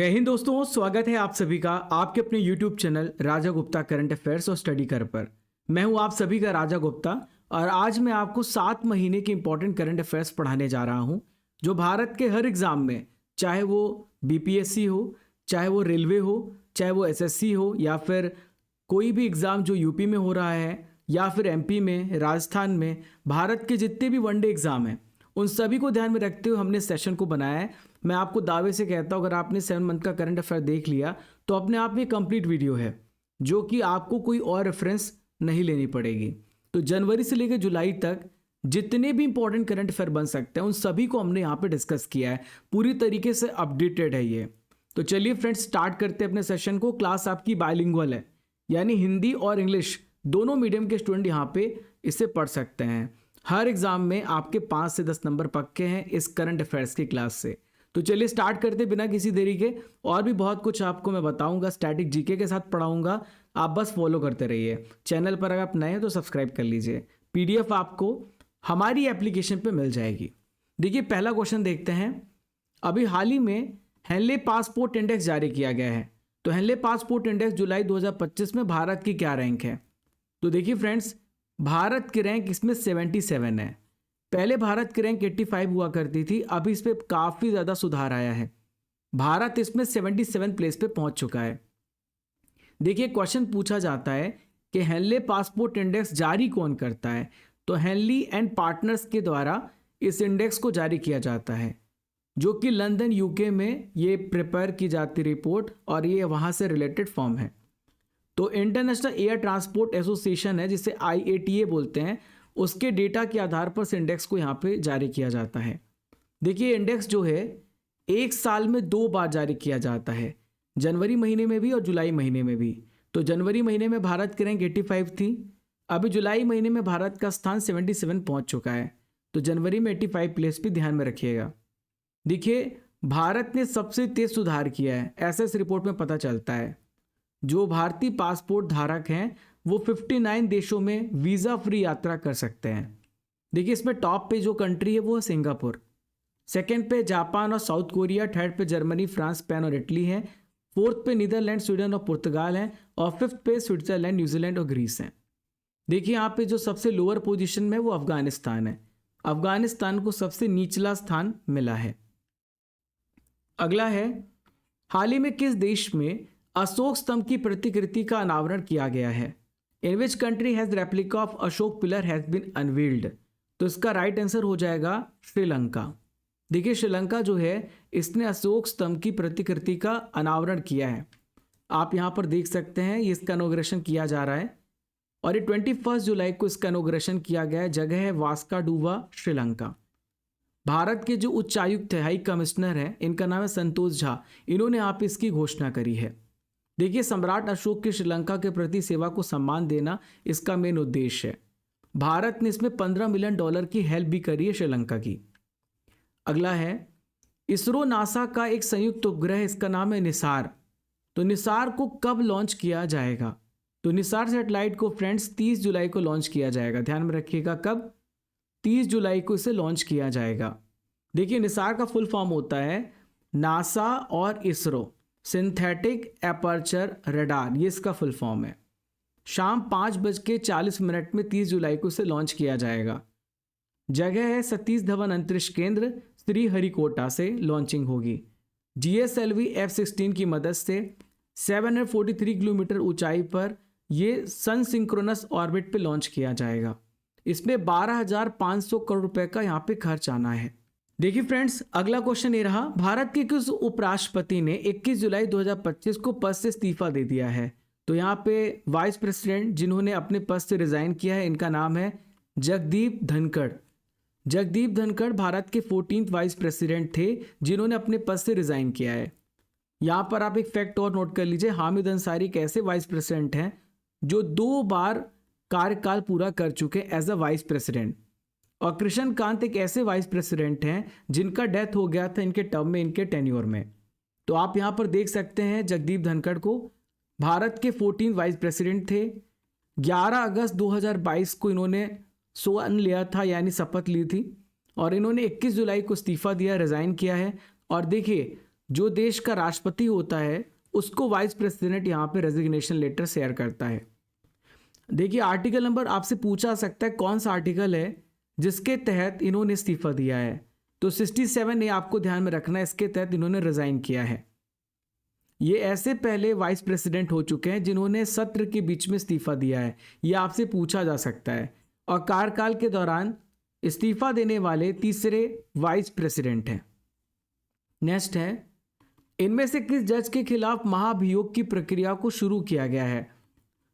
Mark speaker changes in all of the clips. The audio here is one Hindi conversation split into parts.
Speaker 1: जय हिंद दोस्तों, स्वागत है आप सभी का आपके अपने YouTube चैनल राजा गुप्ता करंट अफेयर्स और स्टडी कर पर। मैं हूं आप सभी का राजा गुप्ता और आज मैं आपको 7 महीने के इंपॉर्टेंट करंट अफेयर्स पढ़ाने जा रहा हूं जो भारत के हर एग्जाम में, चाहे वो BPSC हो, चाहे वो रेलवे हो, चाहे वो SSC हो या फिर कोई भी एग्ज़ाम जो यूपी में हो रहा है या फिर MP में, राजस्थान में, भारत के जितने भी वनडे एग्ज़ाम हैं उन सभी को ध्यान में रखते हुए हमने सेशन को बनाया है। मैं आपको दावे से कहता हूँ, अगर आपने 7 मंथ का करंट अफेयर देख लिया तो अपने आप में कंप्लीट वीडियो है जो कि आपको कोई और रेफरेंस नहीं लेनी पड़ेगी। तो जनवरी से लेकर जुलाई तक जितने भी इंपॉर्टेंट करंट अफेयर बन सकते हैं उन सभी को हमने यहाँ पे डिस्कस किया है, पूरी तरीके से अपडेटेड है ये। तो चलिए फ्रेंड्स, स्टार्ट करते हैं अपने सेशन को। क्लास आपकी बाइलिंगुअल है, यानी हिंदी और इंग्लिश दोनों मीडियम के स्टूडेंट यहाँ पे इसे पढ़ सकते हैं। हर एग्जाम में आपके 5 से 10 नंबर पक्के हैं इस करंट अफेयर्स की क्लास से। तो चलिए स्टार्ट करते बिना किसी देरी के। और भी बहुत कुछ आपको मैं बताऊंगा, स्टैटिक जीके के साथ पढ़ाऊंगा, आप बस फॉलो करते रहिए। चैनल पर अगर आप नए हैं तो सब्सक्राइब कर लीजिए। PDF आपको हमारी एप्लीकेशन पे मिल जाएगी। देखिए, पहला क्वेश्चन देखते हैं। अभी हाल ही में हेनले पासपोर्ट इंडेक्स जारी किया गया है। तो हेनले पासपोर्ट इंडेक्स जुलाई 2025 में भारत की क्या रैंक है? तो देखिए फ्रेंड्स, भारत की रैंक इसमें 77 है। पहले भारत की रैंक 85 हुआ करती थी, अभी इस पर काफ़ी ज़्यादा सुधार आया है। भारत इसमें 77 प्लेस पे पहुंच चुका है। देखिए, क्वेश्चन पूछा जाता है कि हेनले पासपोर्ट इंडेक्स जारी कौन करता है? तो हेनली एंड पार्टनर्स के द्वारा इस इंडेक्स को जारी किया जाता है, जो कि लंदन UK में ये प्रिपेयर की जाती रिपोर्ट और ये वहाँ से रिलेटेड फॉर्म है। तो इंटरनेशनल एयर ट्रांसपोर्ट एसोसिएशन है, जिसे IATA बोलते हैं, उसके डेटा के आधार पर इस इंडेक्स को यहाँ पे जारी किया जाता है। देखिए, इंडेक्स जो है एक साल में 2 बार जारी किया जाता है, जनवरी महीने में भी और जुलाई महीने में भी। तो जनवरी महीने में भारत की रैंक 85 थी, अभी जुलाई महीने में भारत का स्थान 77 पहुंच चुका है। तो जनवरी में 85 प्लेस भी ध्यान में रखिएगा। देखिए, भारत ने सबसे तेज सुधार किया है, ऐसा इस रिपोर्ट में पता चलता है। जो भारतीय पासपोर्ट धारक हैं वो 59 देशों में वीज़ा फ्री यात्रा कर सकते हैं। देखिए, इसमें टॉप पे जो कंट्री है वो है सिंगापुर, सेकंड पे जापान और साउथ कोरिया, थर्ड पे जर्मनी, फ्रांस, स्पेन और इटली है, फोर्थ पे नीदरलैंड, स्वीडन और पुर्तगाल है, और फिफ्थ पे स्विट्जरलैंड, न्यूजीलैंड और ग्रीस है। देखिए, यहाँ पे जो सबसे लोअर पोजीशन में वो अफगानिस्तान है। अफगानिस्तान को सबसे निचला स्थान मिला है। अगला है, हाल ही में किस देश में अशोक स्तंभ की प्रतिकृति का अनावरण किया गया है? In which country has replica of Ashoka pillar has been unveiled? तो इसका राइट आंसर हो जाएगा श्रीलंका। देखिए, श्रीलंका जो है इसने अशोक स्तंभ की प्रतिकृति का अनावरण किया है। आप यहाँ पर देख सकते हैं, ये इसका इनॉग्रेशन किया जा रहा है और ये 21 जुलाई को इसका इनॉग्रेशन किया गया है। जगह है वास्का डूवा, श्रीलंका। भारत के जो उच्चायुक्त है, हाई कमिश्नर है, इनका नाम है संतोष झा, इन्होंने यहाँ पे इसकी घोषणा करी है। देखिए, सम्राट अशोक की श्रीलंका के प्रति सेवा को सम्मान देना इसका मेन उद्देश्य है। भारत ने इसमें $15 मिलियन की हेल्प भी करी है श्रीलंका की। अगला है, इसरो नासा का एक संयुक्त उपग्रह, इसका नाम है निसार। तो निसार को कब लॉन्च किया जाएगा? तो निसार सैटेलाइट को फ्रेंड्स 30 जुलाई को लॉन्च किया जाएगा। ध्यान में रखिएगा, कब? 30 जुलाई को इसे लॉन्च किया जाएगा। देखिए, निसार का फुल फॉर्म होता है नासा और इसरो सिंथेटिक एपर्चर रडार, ये इसका फुल फॉर्म है। शाम 5:40 में 30 जुलाई को इसे लॉन्च किया जाएगा। जगह है सतीश धवन अंतरिक्ष केंद्र, श्रीहरिकोटा से लॉन्चिंग होगी। GSLV F-16 की मदद से 743 किलोमीटर ऊंचाई पर यह सन सिंक्रोनस ऑर्बिट पे लॉन्च किया जाएगा। इसमें 12,500 करोड़ रुपए का यहाँ पे खर्च आना है। देखिए फ्रेंड्स, अगला क्वेश्चन ये रहा, भारत के किस उपराष्ट्रपति ने 21 जुलाई 2025 को पद से इस्तीफा दे दिया है? तो यहाँ पे वाइस प्रेसिडेंट जिन्होंने अपने पद से रिजाइन किया है, इनका नाम है जगदीप धनखड़। जगदीप धनखड़ भारत के 14th वाइस प्रेसिडेंट थे जिन्होंने अपने पद से रिजाइन किया है। यहाँ पर आप एक फैक्ट और नोट कर लीजिए, हामिद अंसारी एक ऐसे वाइस प्रेसिडेंट हैं जो 2 बार कार्यकाल पूरा कर चुके एज अ वाइस प्रेसिडेंट, और कृष्ण कांत एक ऐसे वाइस प्रेसिडेंट हैं जिनका डेथ हो गया था इनके टर्म में, इनके टेन्योर में। तो आप यहाँ पर देख सकते हैं जगदीप धनखड़ को, भारत के 14 वाइस प्रेसिडेंट थे। 11 अगस्त 2022 को इन्होंने सोअन लिया था, यानी शपथ ली थी, और इन्होंने 21 जुलाई को इस्तीफा दिया, रिजाइन किया है। और देखिए, जो देश का राष्ट्रपति होता है उसको वाइस प्रेसिडेंट यहाँ पे रेजिग्नेशन लेटर शेयर करता है। देखिए आर्टिकल नंबर आपसे पूछा सकता है कौन सा आर्टिकल है जिसके तहत इन्होंने इस्तीफा दिया है, तो 67 ये आपको ध्यान में रखना है, इसके तहत इन्होंने रिजाइन किया है। ये ऐसे पहले वाइस प्रेसिडेंट हो चुके हैं जिन्होंने सत्र के बीच में इस्तीफा दिया है, ये आपसे पूछा जा सकता है, और कार्यकाल के दौरान इस्तीफा देने वाले तीसरे वाइस प्रेसिडेंट हैं। नेक्स्ट है, इनमें से किस जज के खिलाफ महाभियोग की प्रक्रिया को शुरू किया गया है?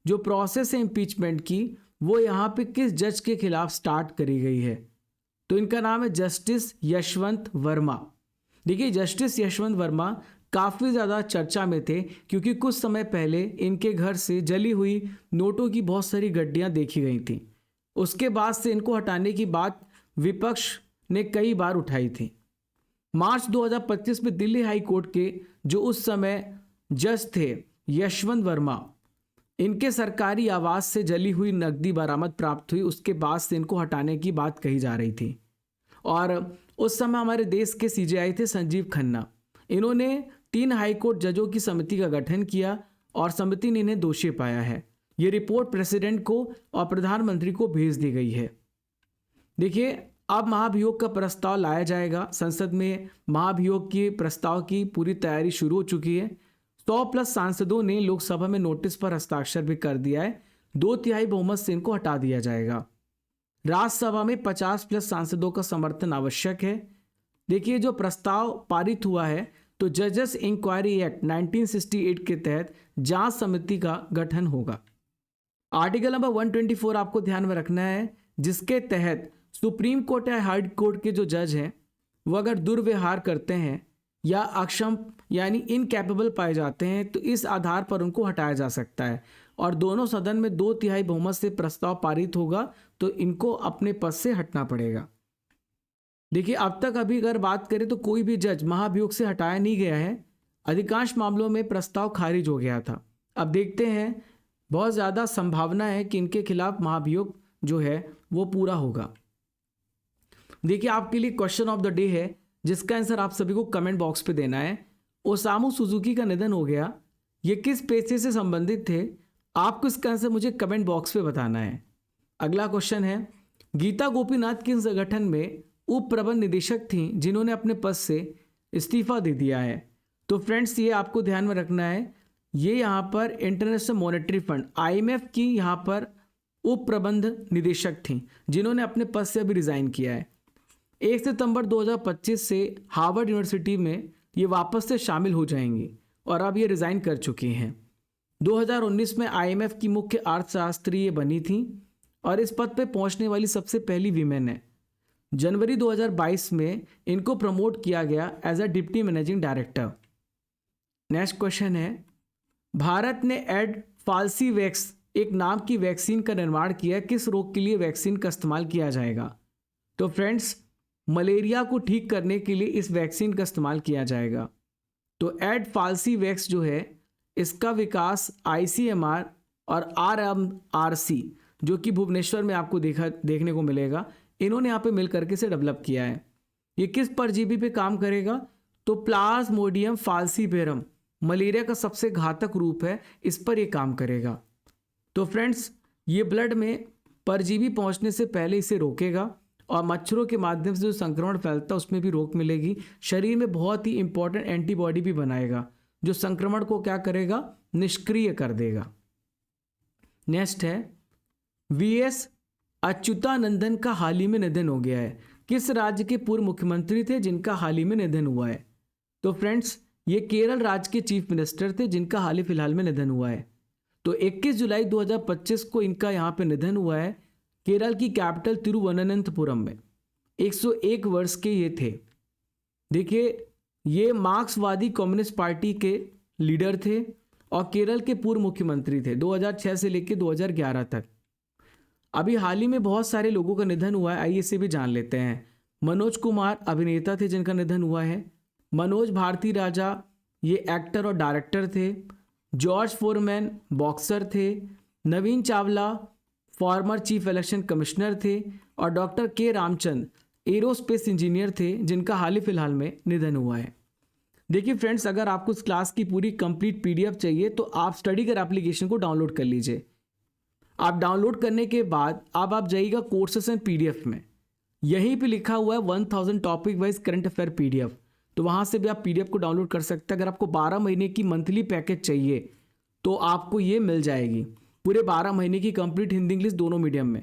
Speaker 1: जो प्रोसेस है इम्पीचमेंट की वो यहाँ पे किस जज के खिलाफ स्टार्ट करी गई है? तो इनका नाम है जस्टिस यशवंत वर्मा। देखिए जस्टिस यशवंत वर्मा काफ़ी ज़्यादा चर्चा में थे क्योंकि कुछ समय पहले इनके घर से जली हुई नोटों की बहुत सारी गड्डियाँ देखी गई थी। उसके बाद से इनको हटाने की बात विपक्ष ने कई बार उठाई थी। मार्च 2025 में दिल्ली हाई कोर्ट के जो उस समय जज थे यशवंत वर्मा, इनके सरकारी आवास से जली हुई नकदी बरामद प्राप्त हुई, उसके बाद से इनको हटाने की बात कही जा रही थी। और उस समय हमारे देश के सीजेआई थे संजीव खन्ना। इन्होंने 3 हाईकोर्ट जजों की समिति का गठन किया और समिति ने इन्हें दोषी पाया है। ये रिपोर्ट प्रेसिडेंट को और प्रधानमंत्री को भेज दी गई है। देखिए अब महाभियोग का प्रस्ताव लाया जाएगा संसद में। महाभियोग के प्रस्ताव की पूरी तैयारी शुरू हो चुकी है। 100+ सांसदों ने लोकसभा में नोटिस पर हस्ताक्षर भी कर दिया है। 2/3 बहुमत से इनको हटा दिया जाएगा। राज्यसभा में 50+ सांसदों का समर्थन आवश्यक है। देखिए जो प्रस्ताव पारित हुआ है तो जजेस इंक्वायरी एक्ट 1968 के तहत जांच समिति का गठन होगा। आर्टिकल नंबर 124 आपको ध्यान में रखना है, जिसके तहत सुप्रीम कोर्ट या हाई कोर्ट के जो जज हैं वो अगर दुर्व्यवहार करते हैं या अक्षम यानी इनकैपेबल पाए जाते हैं तो इस आधार पर उनको हटाया जा सकता है। और दोनों सदन में 2/3 बहुमत से प्रस्ताव पारित होगा तो इनको अपने पद से हटना पड़ेगा। देखिए अब तक अभी अगर बात करें तो कोई भी जज महाभियोग से हटाया नहीं गया है। अधिकांश मामलों में प्रस्ताव खारिज हो गया था। अब देखते हैं, बहुत ज़्यादा संभावना है कि इनके खिलाफ महाभियोग जो है वो पूरा होगा। देखिए आपके लिए क्वेश्चन ऑफ द डे है जिसका आंसर आप सभी को कमेंट बॉक्स पे देना है। ओसामू सुजुकी का निधन हो गया, ये किस पेशे से संबंधित थे? आपको इसका आंसर मुझे कमेंट बॉक्स पे बताना है। अगला क्वेश्चन है, गीता गोपीनाथ किस संगठन में उप प्रबंध निदेशक थी जिन्होंने अपने पद से इस्तीफा दे दिया है? तो फ्रेंड्स ये आपको ध्यान में रखना है, ये यहाँ पर इंटरनेशनल मॉनेटरी फंड IMF की यहाँ पर उप प्रबंध निदेशक थी जिन्होंने अपने पद से अभी रिजाइन किया है। 1 सितंबर 2025 से हार्वर्ड यूनिवर्सिटी में ये वापस से शामिल हो जाएंगी और अब ये रिजाइन कर चुकी हैं। 2019 में IMF की मुख्य अर्थशास्त्री ये बनी थी और इस पद पे पहुंचने वाली सबसे पहली वीमेन है। जनवरी 2022 में इनको प्रमोट किया गया as a deputy managing director. Next question है, भारत ने एडफाल्सीवैक्स एक नाम की वैक्सीन का निर्माण किया, किस रोग के लिए वैक्सीन का इस्तेमाल किया जाएगा? तो फ्रेंड्स मलेरिया को ठीक करने के लिए इस वैक्सीन का इस्तेमाल किया जाएगा। तो एडफाल्सीवैक्स जो है इसका विकास ICMR और RMRC जो कि भुवनेश्वर में आपको देखने को मिलेगा, इन्होंने यहाँ पे मिल करके इसे डेवलप किया है। ये किस परजीवी पे काम करेगा? तो प्लाज्मोडियम फाल्सीवेरम मलेरिया का सबसे घातक रूप है, इस पर ये काम करेगा। तो फ्रेंड्स ये ब्लड में परजीवी पहुंचने से पहले इसे रोकेगा और मच्छरों के माध्यम से जो संक्रमण फैलता है उसमें भी रोक मिलेगी। शरीर में बहुत ही इंपॉर्टेंट एंटीबॉडी भी बनाएगा जो संक्रमण को क्या करेगा? निष्क्रिय कर देगा। नेक्स्ट है, VS अच्युतानंदन का हाल ही में निधन हो गया है। किस राज्य के पूर्व मुख्यमंत्री थे जिनका हाल ही में निधन हुआ है? तो फ्रेंड्स ये केरल राज्य के चीफ मिनिस्टर थे जिनका हाल ही फिलहाल में निधन हुआ है। तो 21 जुलाई 2025 को इनका यहाँ पे निधन हुआ है केरल की कैपिटल तिरुवनंतपुरम में। 101 वर्ष के ये थे। देखिए ये मार्क्सवादी कम्युनिस्ट पार्टी के लीडर थे और केरल के पूर्व मुख्यमंत्री थे 2006 से लेकर 2011 तक। अभी हाल ही में बहुत सारे लोगों का निधन हुआ है, आइए इसे भी जान लेते हैं। मनोज कुमार अभिनेता थे जिनका निधन हुआ है। मनोज भारती राजा ये एक्टर और डायरेक्टर थे। जॉर्ज फोरमैन बॉक्सर थे। Naveen Chawla former chief election commissioner थे और डॉक्टर के रामचंद एरोस्पेस इंजीनियर थे जिनका हाल ही फिलहाल में निधन हुआ है। देखिए फ्रेंड्स, अगर आपको इस क्लास की पूरी कंप्लीट पीडीएफ चाहिए तो आप स्टडीगर एप्लीकेशन को डाउनलोड कर लीजिए। आप डाउनलोड करने के बाद अब आप जाइएगा कोर्सेस एंड पीडीएफ में, यहीं पे लिखा हुआ है 1000 topic wise current affair PDF, तो वहाँ से भी आप पीडीएफ को डाउनलोड कर सकते हैं। अगर आपको 12 महीने की मंथली पैकेज चाहिए तो आपको ये मिल जाएगी, पूरे 12 महीने की कंप्लीट हिंदी इंग्लिश दोनों मीडियम में।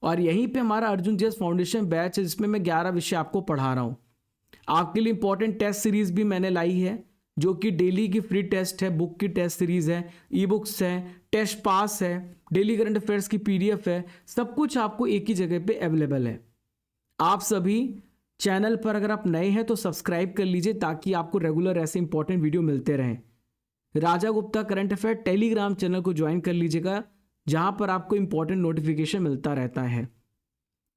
Speaker 1: और यहीं पे हमारा अर्जुन जीएस फाउंडेशन बैच है जिसमें मैं 11 विषय आपको पढ़ा रहा हूँ। आपके लिए इंपॉर्टेंट टेस्ट सीरीज भी मैंने लाई है जो कि डेली की फ्री टेस्ट है, बुक की टेस्ट सीरीज है, ई बुक्स है, टेस्ट पास है, डेली करंट अफेयर्स की पीडीएफ है, सब कुछ आपको एक ही जगह पे अवेलेबल है। आप सभी चैनल पर अगर आप नए हैं तो सब्सक्राइब कर लीजिए ताकि आपको रेगुलर ऐसे इंपॉर्टेंट वीडियो मिलते रहें। Raja Gupta current affair Telegram channel को ज्वाइन कर लीजिएगा जहां पर आपको इंपॉर्टेंट नोटिफिकेशन मिलता रहता है।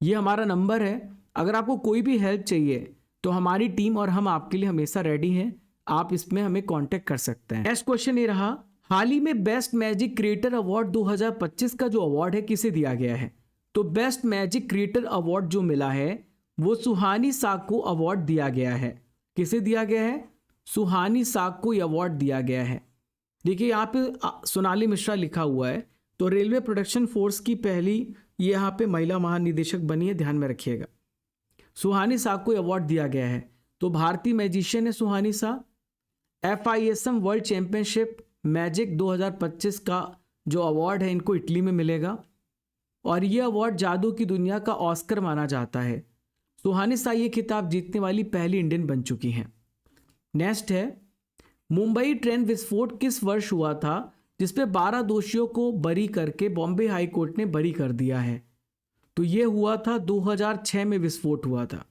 Speaker 1: ये हमारा नंबर है, अगर आपको कोई भी हेल्प चाहिए तो हमारी टीम और हम आपके लिए हमेशा रेडी हैं, आप इसमें हमें कांटेक्ट कर सकते हैं। नेक्स्ट क्वेश्चन ये रहा, हाल ही में बेस्ट मैजिक क्रिएटर अवार्ड 2025 का जो अवार्ड है किसे दिया गया है? तो बेस्ट मैजिक क्रिएटर अवार्ड जो मिला है वो सुहानी साग को अवार्ड दिया गया है। किसे दिया गया है? सुहानी साग को अवार्ड दिया गया है। देखिए यहाँ पे सोनाली मिश्रा लिखा हुआ है, तो रेलवे प्रोडक्शन फोर्स की पहली ये यहाँ पे महिला महानिदेशक बनी है, ध्यान में रखिएगा। सुहानी साग को अवार्ड दिया गया है, तो भारतीय मैजिशियन है सुहानी साग। FISM वर्ल्ड चैंपियनशिप मैजिक 2025 का जो अवार्ड है इनको इटली में मिलेगा और ये अवार्ड जादू की दुनिया का ऑस्कर माना जाता है। सुहानी साग ये खिताब जीतने वाली पहली इंडियन बन चुकी हैं। नेक्स्ट है, मुंबई ट्रेन विस्फोट किस वर्ष हुआ था जिसपे 12 दोषियों को बरी करके बॉम्बे हाई कोर्ट ने बरी कर दिया है? तो ये हुआ था 2006 में विस्फोट हुआ था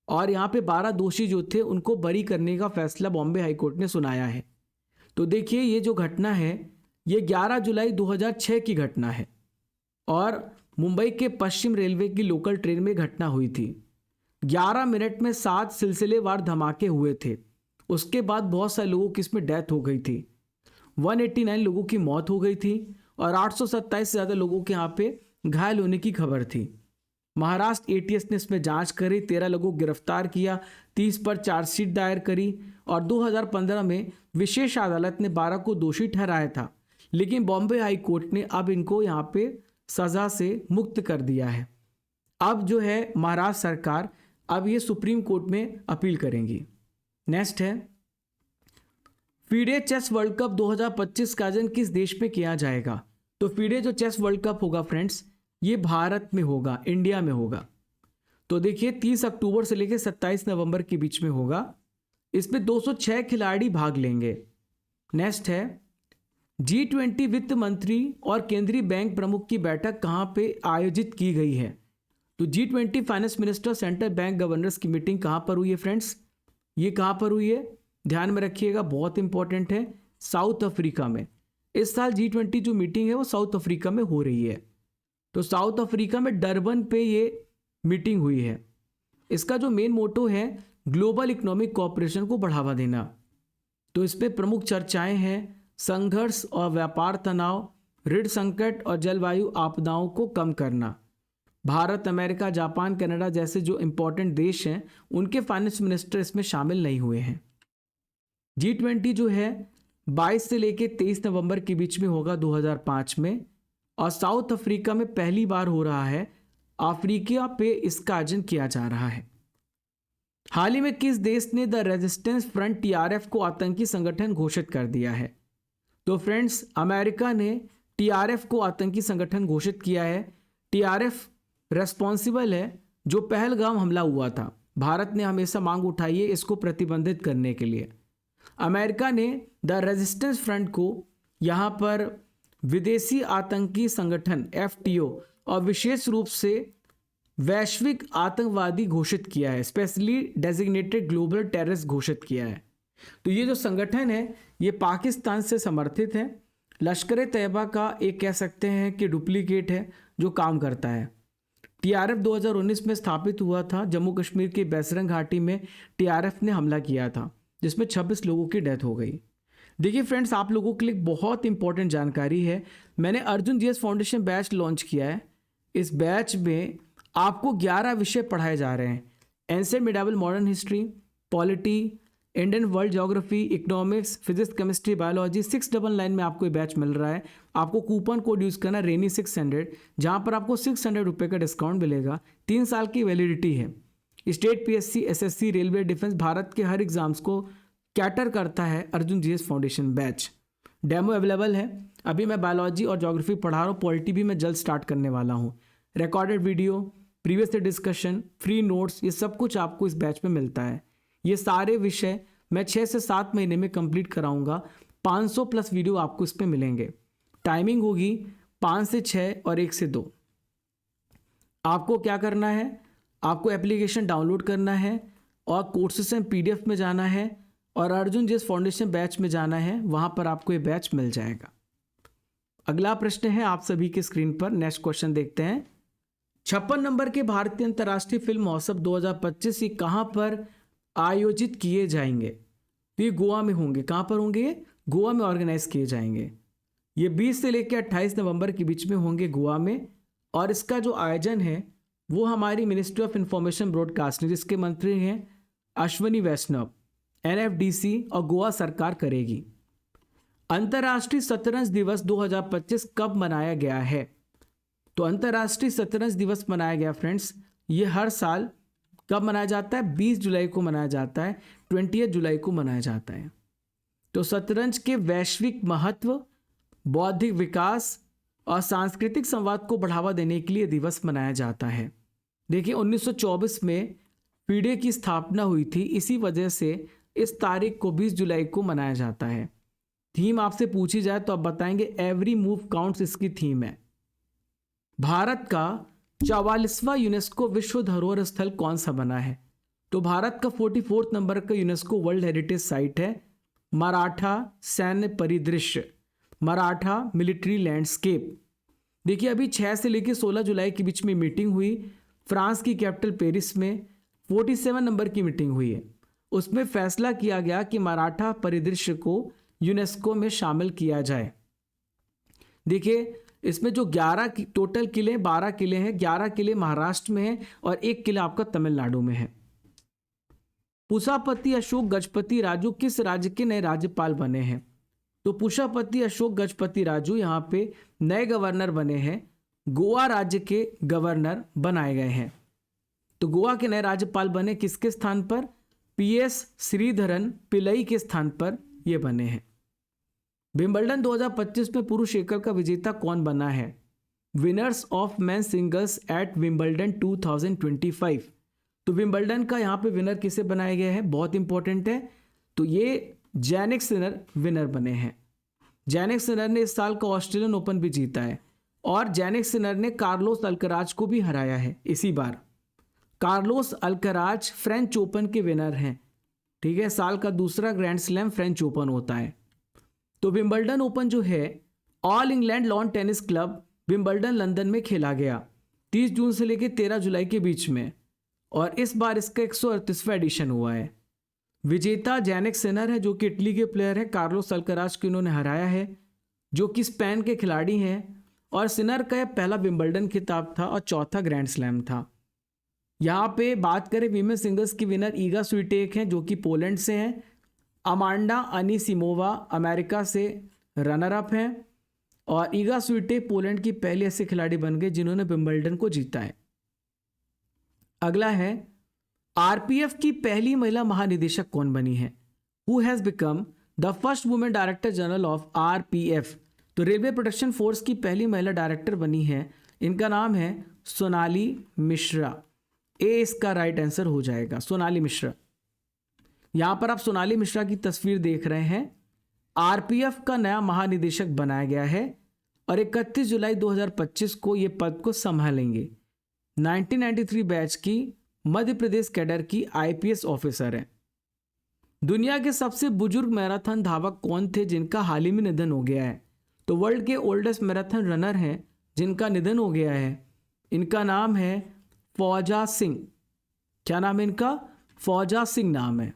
Speaker 1: और यहाँ पे 12 दोषी जो थे उनको बरी करने का फैसला बॉम्बे हाई कोर्ट ने सुनाया है। तो देखिए ये जो घटना है ये 11 जुलाई 2006 की घटना है और मुंबई के पश्चिम रेलवे की लोकल ट्रेन में घटना हुई थी। 11 मिनट में 7 सिलसिलेवार धमाके हुए थे। उसके बाद बहुत सारे लोगों की इसमें डेथ हो गई थी, 189 लोगों की मौत हो गई थी और 827 से ज़्यादा लोगों के यहाँ पे घायल होने की खबर थी। महाराष्ट्र ATS ने इसमें जांच करी, 13 लोगों को गिरफ्तार किया, 30 पर चार्जशीट दायर करी और 2015 में विशेष अदालत ने 12 को दोषी ठहराया था, लेकिन बॉम्बे हाई कोर्ट ने अब इनको यहाँ पे सजा से मुक्त कर दिया है। अब जो है महाराष्ट्र सरकार अब ये सुप्रीम कोर्ट में अपील करेंगी। नेक्स्ट है, फीडे चेस वर्ल्ड कप 2025 का आयोजन किस देश में किया जाएगा? तो फीडे जो चेस वर्ल्ड कप होगा फ्रेंड्स ये भारत में होगा, इंडिया में होगा। तो देखिए 30 अक्टूबर से लेकर 27 नवंबर के बीच में होगा। इसमें 206 खिलाड़ी भाग लेंगे। नेक्स्ट है, G20 वित्त मंत्री और केंद्रीय बैंक प्रमुख की बैठक कहां पे आयोजित की गई है? तो G20 finance minister central bank governors की मीटिंग कहां पर हुई है फ्रेंड्स? ये कहां पर हुई है? ध्यान में रखिएगा, बहुत इंपॉर्टेंट है, साउथ अफ्रीका में। इस साल G20 जो मीटिंग है वो साउथ अफ्रीका में हो रही है। तो साउथ अफ्रीका में डरबन पे ये मीटिंग हुई है। इसका जो मेन मोटो है ग्लोबल इकोनॉमिक कोऑपरेशन को बढ़ावा देना। तो इस पे प्रमुख चर्चाएं हैं संघर्ष और व्यापार तनाव, ऋण संकट और जलवायु आपदाओं को कम करना। भारत, अमेरिका, जापान, कनाडा जैसे जो इंपॉर्टेंट देश हैं उनके फाइनेंस मिनिस्टर इसमें शामिल नहीं हुए हैं। G20 जो है 22 से लेकर 23 नवंबर के बीच में होगा 2005 में और साउथ अफ्रीका में पहली बार हो रहा है। अफ्रीका पे इसका आयोजन किया जा रहा है। हाल ही में किस देश ने द रेजिस्टेंस फ्रंट TRF को आतंकी संगठन घोषित कर दिया है? तो फ्रेंड्स अमेरिका ने TRF को आतंकी संगठन घोषित किया है। TRF रेस्पॉन्सिबल है जो पहलगाम हमला हुआ था। भारत ने हमेशा मांग उठाई है इसको प्रतिबंधित करने के लिए। अमेरिका ने द रेजिस्टेंस फ्रंट को यहाँ पर विदेशी आतंकी संगठन FTO और विशेष रूप से वैश्विक आतंकवादी घोषित किया है, स्पेशली डेजिग्नेटेड ग्लोबल टेररिस्ट घोषित किया है। तो ये जो संगठन है ये पाकिस्तान से समर्थित है, लश्कर तैयबा का एक कह सकते हैं कि डुप्लीकेट है जो काम करता है। TRF 2019 में स्थापित हुआ था। जम्मू कश्मीर के बैसरंग घाटी में TRF ने हमला किया था जिसमें 26 लोगों की डेथ हो गई। देखिए फ्रेंड्स आप लोगों के लिए बहुत इंपॉर्टेंट जानकारी है। मैंने Arjun GS foundation batch launch किया है। इस बैच में आपको 11 विषय पढ़ाए जा रहे हैं। Ancient medieval modern history, polity, Indian world geography, economics, physics, chemistry, biology 699 में आपको ये बैच मिल रहा है। आपको कूपन कोड यूज़ करना रेनी 600, जहाँ पर आपको 600 रुपये का डिस्काउंट मिलेगा। 3 साल की वैलिडिटी है। State PSC, SSC, railway, defence, Bharat के हर एग्जाम्स को कैटर करता है Arjun GS foundation batch. Demo available है। अभी मैं बायोलॉजी और ज्योग्राफी पढ़ा रहा हूँ, पॉलिटी भी मैं जल्द स्टार्ट करने वाला हूँ। Recorded video, previous discussion, free notes, ये सब कुछ आपको इस बैच में मिलता है। ये सारे विषय मैं 6 से 7 महीने में कंप्लीट कराऊंगा। 500 प्लस वीडियो आपको इस पे मिलेंगे। टाइमिंग होगी 5 से 6 और 1 से 2। आपको क्या करना है, आपको एप्लीकेशन डाउनलोड करना है और कोर्सेस एंड पीडीएफ में जाना है और अर्जुन जीएस फाउंडेशन बैच में जाना है, वहां पर आपको ये बैच मिल जाएगा। अगला प्रश्न है आप सभी के स्क्रीन पर। नेक्स्ट क्वेश्चन देखते हैं। 56 नंबर के भारतीय अंतर्राष्ट्रीय फिल्म महोत्सव 2025 ये कहाँ पर आयोजित किए जाएंगे? तो ये गोवा में होंगे। कहाँ पर होंगे? गोवा में ऑर्गेनाइज किए जाएंगे। ये 20 से लेकर 28 नवंबर के बीच में होंगे गोवा में। और इसका जो आयोजन है वो हमारी मिनिस्ट्री ऑफ इंफॉर्मेशन ब्रॉडकास्टिंग, जिसके मंत्री हैं अश्वनी वैष्णव, एनएफडीसी और गोवा सरकार करेगी। अंतर्राष्ट्रीय शतरंज दिवस 2025 कब मनाया गया है? तो अंतर्राष्ट्रीय शतरंज दिवस मनाया गया फ्रेंड्स, ये हर साल कब मनाया जाता है? 20 जुलाई को मनाया जाता है, 20 जुलाई को मनाया जाता है। तो शतरंज के वैश्विक महत्व, बौद्धिक विकास और सांस्कृतिक संवाद को बढ़ावा देने के लिए दिवस मनाया जाता है। देखिए 1924 में फीडे की स्थापना हुई थी, इसी वजह से इस तारीख को 20 जुलाई को मनाया जाता है। थीम आपसे पूछी जाए तो आप बताएंगे एवरी मूव काउंट्स, इसकी थीम है। भारत का 44वां यूनेस्को विश्व धरोहर स्थल कौन सा बना है? तो भारत का 44 नंबर का यूनेस्को वर्ल्ड हेरिटेज साइट है मराठा सैन्य परिदृश्य, मराठा मिलिट्री लैंडस्केप। देखिए अभी 6 से लेकर 16 जुलाई के बीच में मीटिंग हुई फ्रांस की कैपिटल पेरिस में। 47 नंबर की मीटिंग हुई है। उसमें फैसला किया गया कि मराठा परिदृश्य को यूनेस्को में शामिल किया जाए। देखिए इसमें जो 11 टोटल किले, 12 किले हैं, 11 किले महाराष्ट्र में हैं और 1 किला आपका तमिलनाडु में है। पुष्पापति अशोक गजपति राजू किस राज्य के नए राज्यपाल बने हैं? तो पुष्पापति अशोक गजपति राजू यहाँ पे नए गवर्नर बने हैं, गोवा राज्य के गवर्नर बनाए गए हैं। तो गोवा के नए राज्यपाल बने किसके स्थान पर? पीएस श्रीधरन पिल्लई के स्थान पर ये बने हैं। विंबलडन 2025 में पुरुष एकल का विजेता कौन बना है? Winners of men singles at Wimbledon 2025। तो विंबलडन का यहाँ पे विनर किसे बनाया गया है? बहुत इंपॉर्टेंट है। तो ये जैनिक सिनर विनर बने हैं। जैनिक सिनर ने इस साल का ऑस्ट्रेलियन ओपन भी जीता है और जैनिक सिनर ने कार्लोस अल्कराज को भी हराया है इसी बार। कार्लोस अल्कराज फ्रेंच ओपन के विनर हैं। ठीक है, साल का दूसरा ग्रैंड स्लैम फ्रेंच ओपन होता है। तो विंबलडन ओपन जो है all England lawn tennis club Wimbledon London में खेला गया 30 जून से लेकर 13 जुलाई के बीच में और इस बार इसका 138वां एडिशन हुआ है। विजेता जैनिक सिनर है जो कि इटली के प्लेयर है। कार्लोस अल्कराज को इन्होंने हराया है जो कि स्पेन के खिलाड़ी हैं और सिनर का यह पहला विंबलडन खिताब था और चौथा ग्रैंड स्लैम था। यहाँ पे बात करें वीमेन सिंगल्स की विनर ईगा स्विटेक हैं जो कि पोलैंड से हैं। अमांडा अनिसिमोवा अमेरिका से रनर अप हैं और ईगा स्विटेक पोलैंड की पहली ऐसे खिलाड़ी बन गए जिन्होंने विंबलडन को जीता है। अगला है आरपीएफ की पहली महिला महानिदेशक कौन बनी है? Who has become the first women director general of RPF? तो रेलवे प्रोटेक्शन फोर्स की पहली महिला डायरेक्टर बनी है। इनका नाम है सोनाली मिश्रा। ए इसका राइट आंसर हो जाएगा, सोनाली मिश्रा। यहां पर आप सोनाली मिश्रा की तस्वीर देख रहे हैं। आरपीएफ का नया महानिदेशक बनाया गया है और 31 जुलाई 2025 को ये पद को संभालेंगे। 1993 बैच की मध्य प्रदेश कैडर की आईपीएस ऑफिसर है। दुनिया के सबसे बुजुर्ग मैराथन धावक कौन थे जिनका हाल ही में निधन हो गया है? तो वर्ल्ड के ओल्डेस्ट मैराथन रनर हैं जिनका निधन हो गया है। इनका नाम है फौजा सिंह। क्या नाम है इनका? फौजा सिंह नाम है।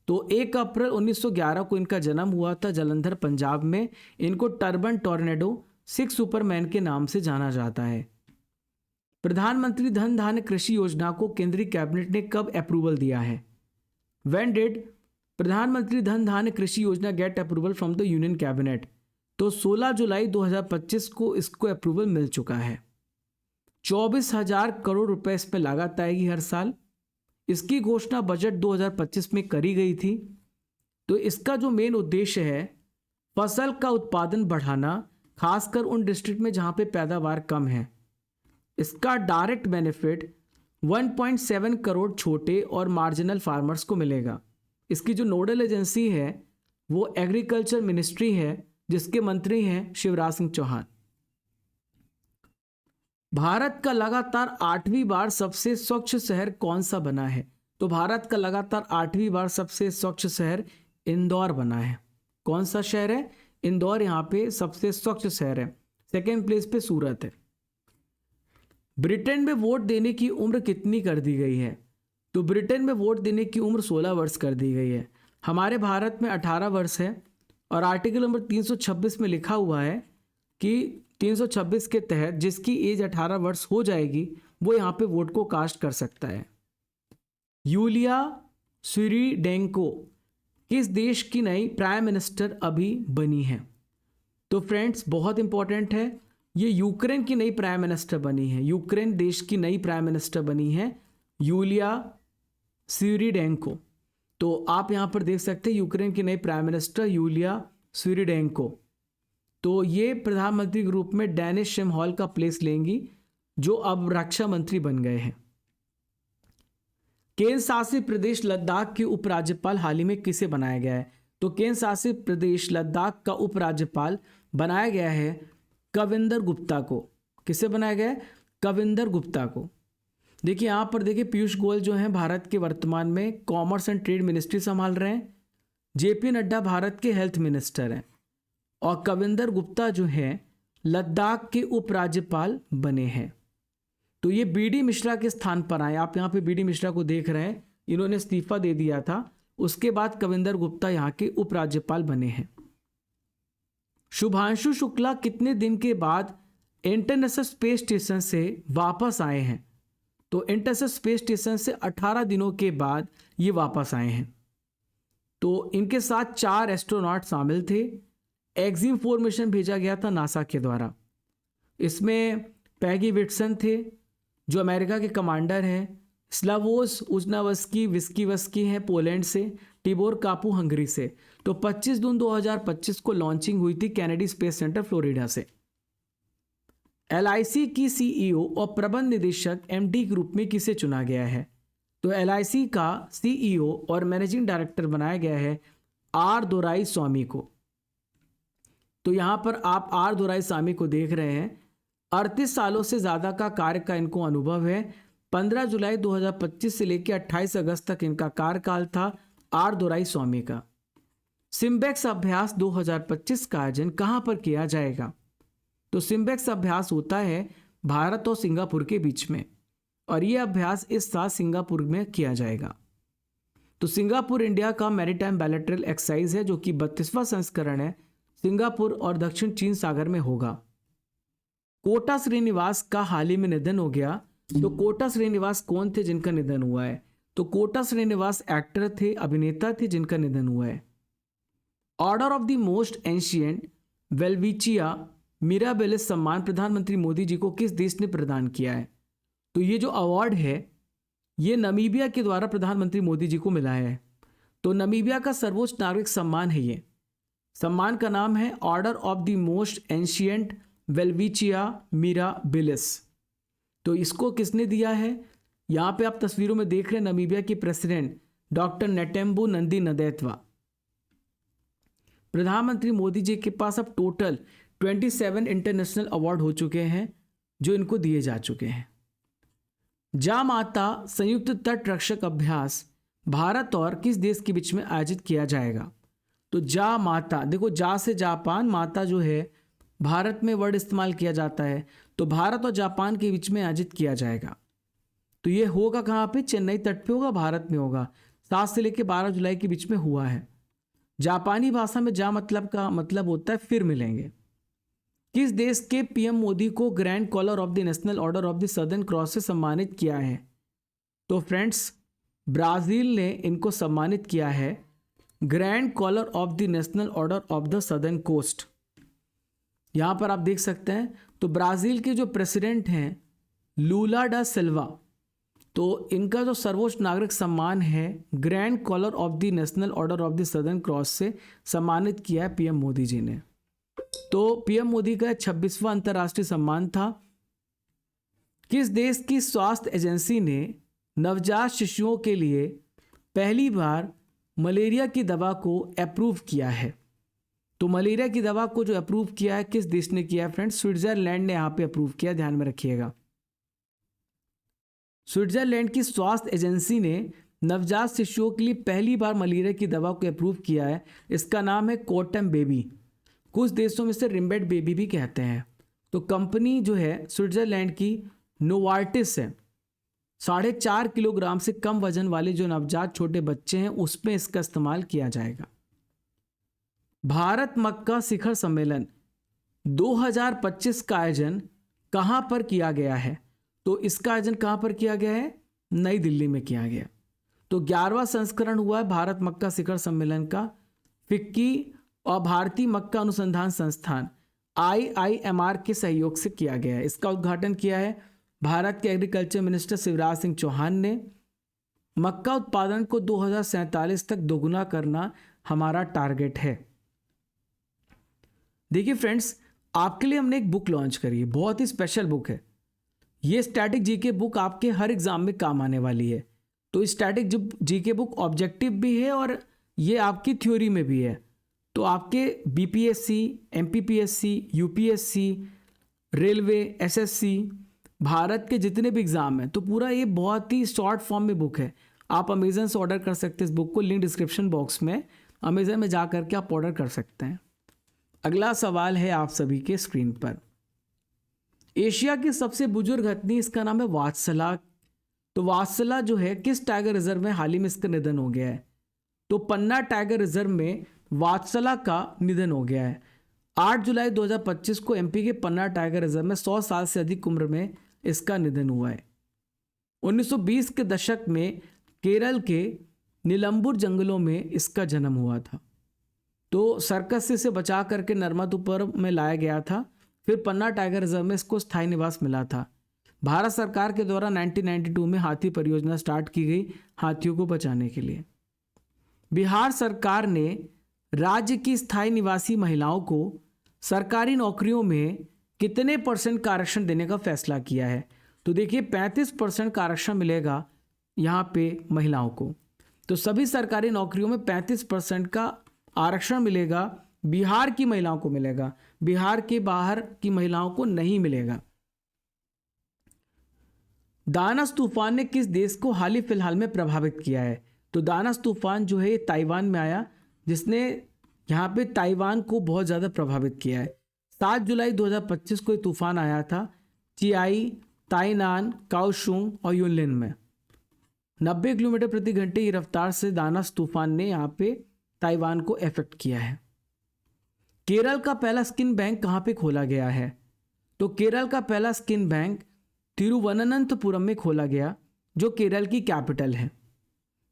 Speaker 1: तो 1 अप्रैल 1911 को इनका जन्म हुआ था जलंधर पंजाब में। इनको टर्बन टॉर्नेडो 6 सुपरमैन के नाम से जाना जाता है। प्रधानमंत्री धन धान्य कृषि योजना को केंद्रीय कैबिनेट ने कब अप्रूवल दिया है? व्हेन डिड प्रधानमंत्री धन धान्य कृषि योजना get approval from the union cabinet. तो 16 जुलाई 2025 को इसको अप्रूवल मिल चुका है। 24,000 करोड़ रुपए इस पर लागत आएगी हर साल। इसकी घोषणा बजट 2025 में करी गई थी। तो इसका जो मेन उद्देश्य है फसल का उत्पादन बढ़ाना, खासकर उन डिस्ट्रिक्ट में जहां पे पैदावार कम है। इसका डायरेक्ट बेनिफिट 1.7 करोड़ छोटे और मार्जिनल फार्मर्स को मिलेगा। इसकी जो नोडल एजेंसी है वो एग्रीकल्चर मिनिस्ट्री है, जिसके मंत्री हैं शिवराज सिंह चौहान। भारत का लगातार 8वीं बार सबसे स्वच्छ शहर कौन सा बना है? तो भारत का लगातार 8वीं बार सबसे स्वच्छ शहर इंदौर बना है। कौन सा शहर है? इंदौर यहाँ पे सबसे स्वच्छ शहर है। सेकेंड प्लेस पे सूरत है। ब्रिटेन में वोट देने की उम्र कितनी कर दी गई है? तो ब्रिटेन में वोट देने की उम्र 16 वर्ष कर दी गई है। हमारे भारत में 18 वर्ष है और आर्टिकल नंबर 326 में लिखा हुआ है कि 326 के तहत जिसकी एज 18 वर्ष हो जाएगी वो यहाँ पे वोट को कास्ट कर सकता है। यूलिया स्विरिडेंको किस देश की नई प्राइम मिनिस्टर अभी बनी है? तो फ्रेंड्स बहुत इंपॉर्टेंट है, ये यूक्रेन की नई प्राइम मिनिस्टर बनी है। यूक्रेन देश की नई प्राइम मिनिस्टर बनी है यूलिया स्विरिडेंको। तो आप यहाँ पर देख सकते हैं यूक्रेन की नई प्राइम मिनिस्टर यूलिया स्विरिडेंको। तो ये प्रधानमंत्री के रूप में डैनिश शिमहॉल का प्लेस लेंगी, जो अब रक्षा मंत्री बन गए हैं। केंद्र शासित प्रदेश लद्दाख के उपराज्यपाल हाल ही में किसे बनाया गया है? तो केंद्र शासित प्रदेश लद्दाख का उपराज्यपाल बनाया गया है कविंदर गुप्ता को। किसे बनाया गया है? कविंदर गुप्ता को। देखिए यहाँ पर देखिए पीयूष गोयल जो हैं भारत के वर्तमान में कॉमर्स एंड ट्रेड मिनिस्ट्री संभाल रहे हैं। जेपी नड्डा भारत के हेल्थ मिनिस्टर हैं और कविंदर गुप्ता जो हैं लद्दाख के उपराज्यपाल बने हैं। तो ये बीडी मिश्रा के स्थान पर आए। आप यहाँ पे बीडी मिश्रा को देख रहे हैं, इन्होंने इस्तीफा दे दिया था। उसके बाद कविंदर गुप्ता यहाँ के उपराज्यपाल बने हैं। शुभांशु शुक्ला कितने दिन के बाद इंटरनेशनल स्पेस स्टेशन से वापस आए हैं? तो इंटरनेशनल स्पेस स्टेशन से 18 दिनों के बाद ये वापस आए हैं। तो इनके साथ 4 एस्ट्रोनॉट शामिल थे। एक्जिम 4 मिशन भेजा गया था नासा के द्वारा। इसमें पैगी विटसन थे जो अमेरिका के कमांडर हैं, स्लावोस उजनावस्की विस्कीवस्की हैं पोलैंड से, टिबोर कापू हंगरी से। तो 25 जून 2025 को लॉन्चिंग हुई थी कैनेडी स्पेस सेंटर फ्लोरिडा से। LIC की CEO और प्रबंध निदेशक MD के रूप में किसे चुना गया है? तो LIC का CEO और मैनेजिंग डायरेक्टर बनाया गया है R दोराईस्वामी को। तो यहाँ पर आप R दोराईस्वामी को देख रहे हैं। 38 सालों से ज़्यादा का कार्य का इनको अनुभव है। 15 जुलाई 2025 से लेकर 28 अगस्त तक इनका कार्यकाल था R दोराईस्वामी का। सिम्बेक्स अभ्यास 2025 का आयोजन कहाँ पर किया जाएगा? तो सिम्बेक्स अभ्यास होता है भारत और सिंगापुर के बीच में और ये अभ्यास इस साल सिंगापुर में किया जाएगा। तो सिंगापुर इंडिया का मैरीटाइम बायलैटरल एक्सरसाइज है जो कि 32वां संस्करण है। सिंगापुर और दक्षिण चीन सागर में होगा। कोटा श्रीनिवास का हाल ही में निधन हो गया। तो कोटा श्रीनिवास कौन थे जिनका निधन हुआ है? तो कोटा श्रीनिवास एक्टर थे, अभिनेता थे जिनका निधन हुआ है। Order of the Most Ancient Welwitschia Mirabilis सम्मान प्रधानमंत्री मोदी जी को किस देश ने प्रदान किया है? तो ये जो अवार्ड है ये नमीबिया के द्वारा प्रधानमंत्री मोदी जी को मिला है। तो नमीबिया का सर्वोच्च नागरिक सम्मान है ये। सम्मान का नाम है Order of the Most Ancient Welwitschia Mirabilis. तो इसको किसने दिया है? यहाँ पे आप तस्वीरों में देख रहे हैं नमीबिया के प्रेसिडेंट डॉक्टर नेटेम्बो नंदी नदैत्वा। प्रधानमंत्री मोदी जी के पास अब टोटल 27 इंटरनेशनल अवार्ड हो चुके हैं जो इनको दिए जा चुके हैं। जा माता संयुक्त तट रक्षक अभ्यास भारत और किस देश के बीच में आयोजित किया जाएगा? तो जा माता, देखो जा से जापान, माता जो है भारत में वर्ड इस्तेमाल किया जाता है। तो भारत और जापान के बीच में आयोजित किया जाएगा। तो ये होगा कहाँ पे? चेन्नई तट पे होगा, भारत में होगा। 7 से लेकर 12 जुलाई के बीच में हुआ है। जापानी भाषा में जा मतलब का मतलब होता है फिर मिलेंगे। किस देश के PM मोदी को Grand Collar of the National Order of the Southern Cross से सम्मानित किया है? तो फ्रेंड्स ब्राज़ील ने इनको सम्मानित किया है Grand Collar of the National Order of the Southern Coast. यहाँ पर आप देख सकते हैं, तो ब्राज़ील के जो प्रेसिडेंट हैं लूला डा सिल्वा, तो इनका जो सर्वोच्च नागरिक सम्मान है Grand Collar of the National Order of the Southern Cross से सम्मानित किया है पीएम मोदी जी ने। तो पीएम मोदी का 26वां अंतर्राष्ट्रीय सम्मान था। किस देश की स्वास्थ्य एजेंसी ने नवजात शिशुओं के लिए पहली बार मलेरिया की दवा को अप्रूव किया है? तो मलेरिया की दवा को जो अप्रूव किया है किस देश ने किया है फ्रेंड्स? स्विट्जरलैंड ने यहाँ पे अप्रूव किया, ध्यान में रखिएगा। स्विट्जरलैंड की स्वास्थ्य एजेंसी ने नवजात शिशुओं के लिए पहली बार मलेरिया की दवा को अप्रूव किया है। इसका नाम है कोटम बेबी, कुछ देशों में से रिम्बेट बेबी भी कहते हैं। तो कंपनी जो है स्विट्जरलैंड की नोवार्टिस है, 4.5 किलोग्राम से कम वजन वाले जो नवजात छोटे बच्चे हैं उसमें इसका इस्तेमाल किया जाएगा। भारत मक्का शिखर सम्मेलन 2025 का आयोजन कहाँ पर किया गया है? तो इसका आयोजन कहाँ पर किया गया है? नई दिल्ली में किया गया। तो 11वां संस्करण हुआ है भारत मक्का शिखर सम्मेलन का। फिक्की और भारतीय मक्का अनुसंधान संस्थान IIMR के सहयोग से किया गया है। इसका उद्घाटन किया है भारत के एग्रीकल्चर मिनिस्टर शिवराज सिंह चौहान ने। मक्का उत्पादन को 2047 तक दोगुना करना हमारा टारगेट है। देखिए फ्रेंड्स, आपके लिए हमने एक बुक लॉन्च करी है, बहुत ही स्पेशल बुक है। ये स्टैटिक जीके बुक आपके हर एग्जाम में काम आने वाली है। तो स्टैटिक जीके बुक ऑब्जेक्टिव भी है और ये आपकी थ्योरी में भी है। तो आपके BPSC, MPPSC, UPSC, railway, SSC, Bharat के जितने भी एग्जाम हैं, तो पूरा ये बहुत ही शॉर्ट फॉर्म में बुक है। आप अमेजन से ऑर्डर कर सकते हैं इस बुक को, लिंक डिस्क्रिप्शन बॉक्स में अमेजन में जा करके आप ऑर्डर कर सकते हैं। अगला सवाल है आप सभी के स्क्रीन पर। एशिया की सबसे बुजुर्ग हथनी, इसका नाम है वात्सला। तो वात्सला जो है किस टाइगर रिजर्व में हाल ही में इसका निधन हो गया है? तो पन्ना टाइगर रिजर्व में वात्सला का निधन हो गया है। 8 जुलाई 2025 को MP के पन्ना टाइगर रिजर्व में 100 साल से अधिक उम्र में इसका निधन हुआ है। 1920 के दशक में केरल के नीलंबुर जंगलों में इसका जन्म हुआ था। तो सर्कस से इसे बचा करके नर्मदापुर में लाया गया था। फिर पन्ना टाइगर रिजर्व में इसको स्थायी निवास मिला था। भारत सरकार के द्वारा 1992 में हाथी परियोजना स्टार्ट की गई हाथियों को बचाने के लिए। बिहार सरकार ने राज्य की स्थायी निवासी महिलाओं को सरकारी नौकरियों में कितने % का आरक्षण देने का फैसला किया है? तो देखिए 35% का आरक्षण मिलेगा यहाँ पे महिलाओं को। तो सभी सरकारी नौकरियों में 35% का आरक्षण मिलेगा, बिहार की महिलाओं को मिलेगा, बिहार के बाहर की महिलाओं को नहीं मिलेगा। दानस तूफान ने किस देश को हाल ही फिलहाल में प्रभावित किया है? तो दानस तूफान जो है ताइवान में आया, जिसने यहाँ पे ताइवान को बहुत ज़्यादा प्रभावित किया है। 7 जुलाई 2025 को ये तूफान आया था चियाई, ताइनान, काओशुंग और युनलिन में। 90 किलोमीटर प्रति घंटे की रफ्तार से दानस तूफान ने यहाँ पे ताइवान को इफेक्ट किया है। केरल का पहला स्किन बैंक कहाँ पे खोला गया है? तो केरल का पहला स्किन बैंक तिरुवनंतपुरम में खोला गया, जो केरल की कैपिटल है।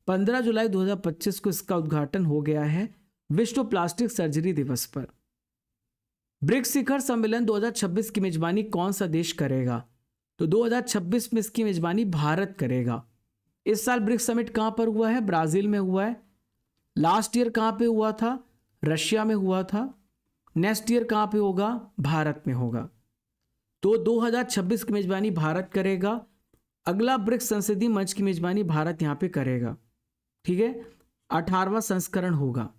Speaker 1: 15 जुलाई 2025 को इसका उद्घाटन हो गया है विश्व प्लास्टिक सर्जरी दिवस पर। ब्रिक्स शिखर सम्मेलन 2026 की मेजबानी कौन सा देश करेगा? तो 2026 में इसकी मेजबानी भारत करेगा। इस साल ब्रिक्स समिट कहाँ पर हुआ है? ब्राजील में हुआ है। लास्ट ईयर कहाँ पे हुआ था? रशिया में हुआ था। नेक्स्ट ईयर कहाँ पे होगा? भारत में होगा। तो 2026 की मेजबानी भारत करेगा। अगला ब्रिक्स संसदीय मंच की मेजबानी भारत यहाँ पे करेगा। ठीक है, 18वां संस्करण होगा।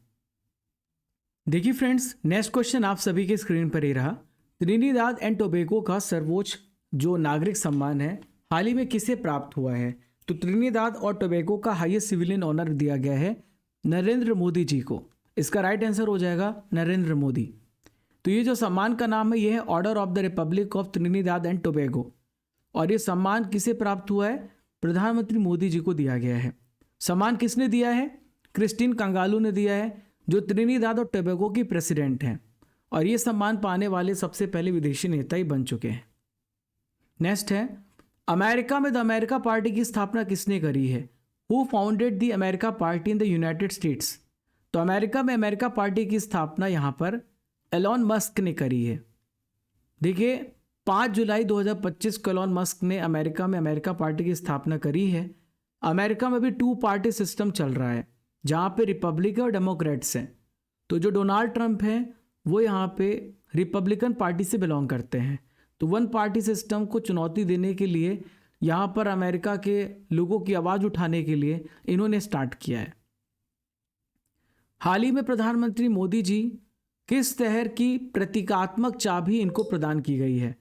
Speaker 1: देखिए फ्रेंड्स, नेक्स्ट क्वेश्चन आप सभी के स्क्रीन पर ही रहा। त्रिनिदाद एंड टोबैगो का सर्वोच्च जो नागरिक सम्मान है हाल ही में किसे प्राप्त हुआ है? तो त्रिनिदाद और टोबैगो का हाईएस्ट सिविलियन ऑनर दिया गया है नरेंद्र मोदी जी को। इसका राइट आंसर हो जाएगा नरेंद्र मोदी। तो ये जो सम्मान का नाम है ये है Order of the Republic of Trinidad and Tobago, और ये सम्मान किसे प्राप्त हुआ है? प्रधानमंत्री मोदी जी को दिया गया है। सम्मान किसने दिया है? क्रिस्टीन कंगालू ने दिया है, जो त्रिनिदाद और टोबैगो की प्रेसिडेंट हैं, और ये सम्मान पाने वाले सबसे पहले विदेशी नेता ही बन चुके हैं। नेक्स्ट है, अमेरिका में द अमेरिका पार्टी की स्थापना किसने करी है? Who founded the America party in the United states? तो अमेरिका में अमेरिका पार्टी की स्थापना यहाँ पर एलॉन मस्क ने करी है। देखिए 5 जुलाई 2025 को एलॉन मस्क ने अमेरिका में अमेरिका पार्टी की स्थापना करी है। अमेरिका में भी 2 पार्टी सिस्टम चल रहा है जहाँ पे रिपब्लिकन और डेमोक्रेट्स हैं। तो जो डोनाल्ड ट्रंप हैं वो यहाँ पे रिपब्लिकन पार्टी से बिलोंग करते हैं। तो 1 पार्टी सिस्टम को चुनौती देने के लिए यहाँ पर अमेरिका के लोगों की आवाज़ उठाने के लिए इन्होंने स्टार्ट किया है। हाल ही में प्रधानमंत्री मोदी जी किस शहर की प्रतीकात्मक चाबी इनको प्रदान की गई है?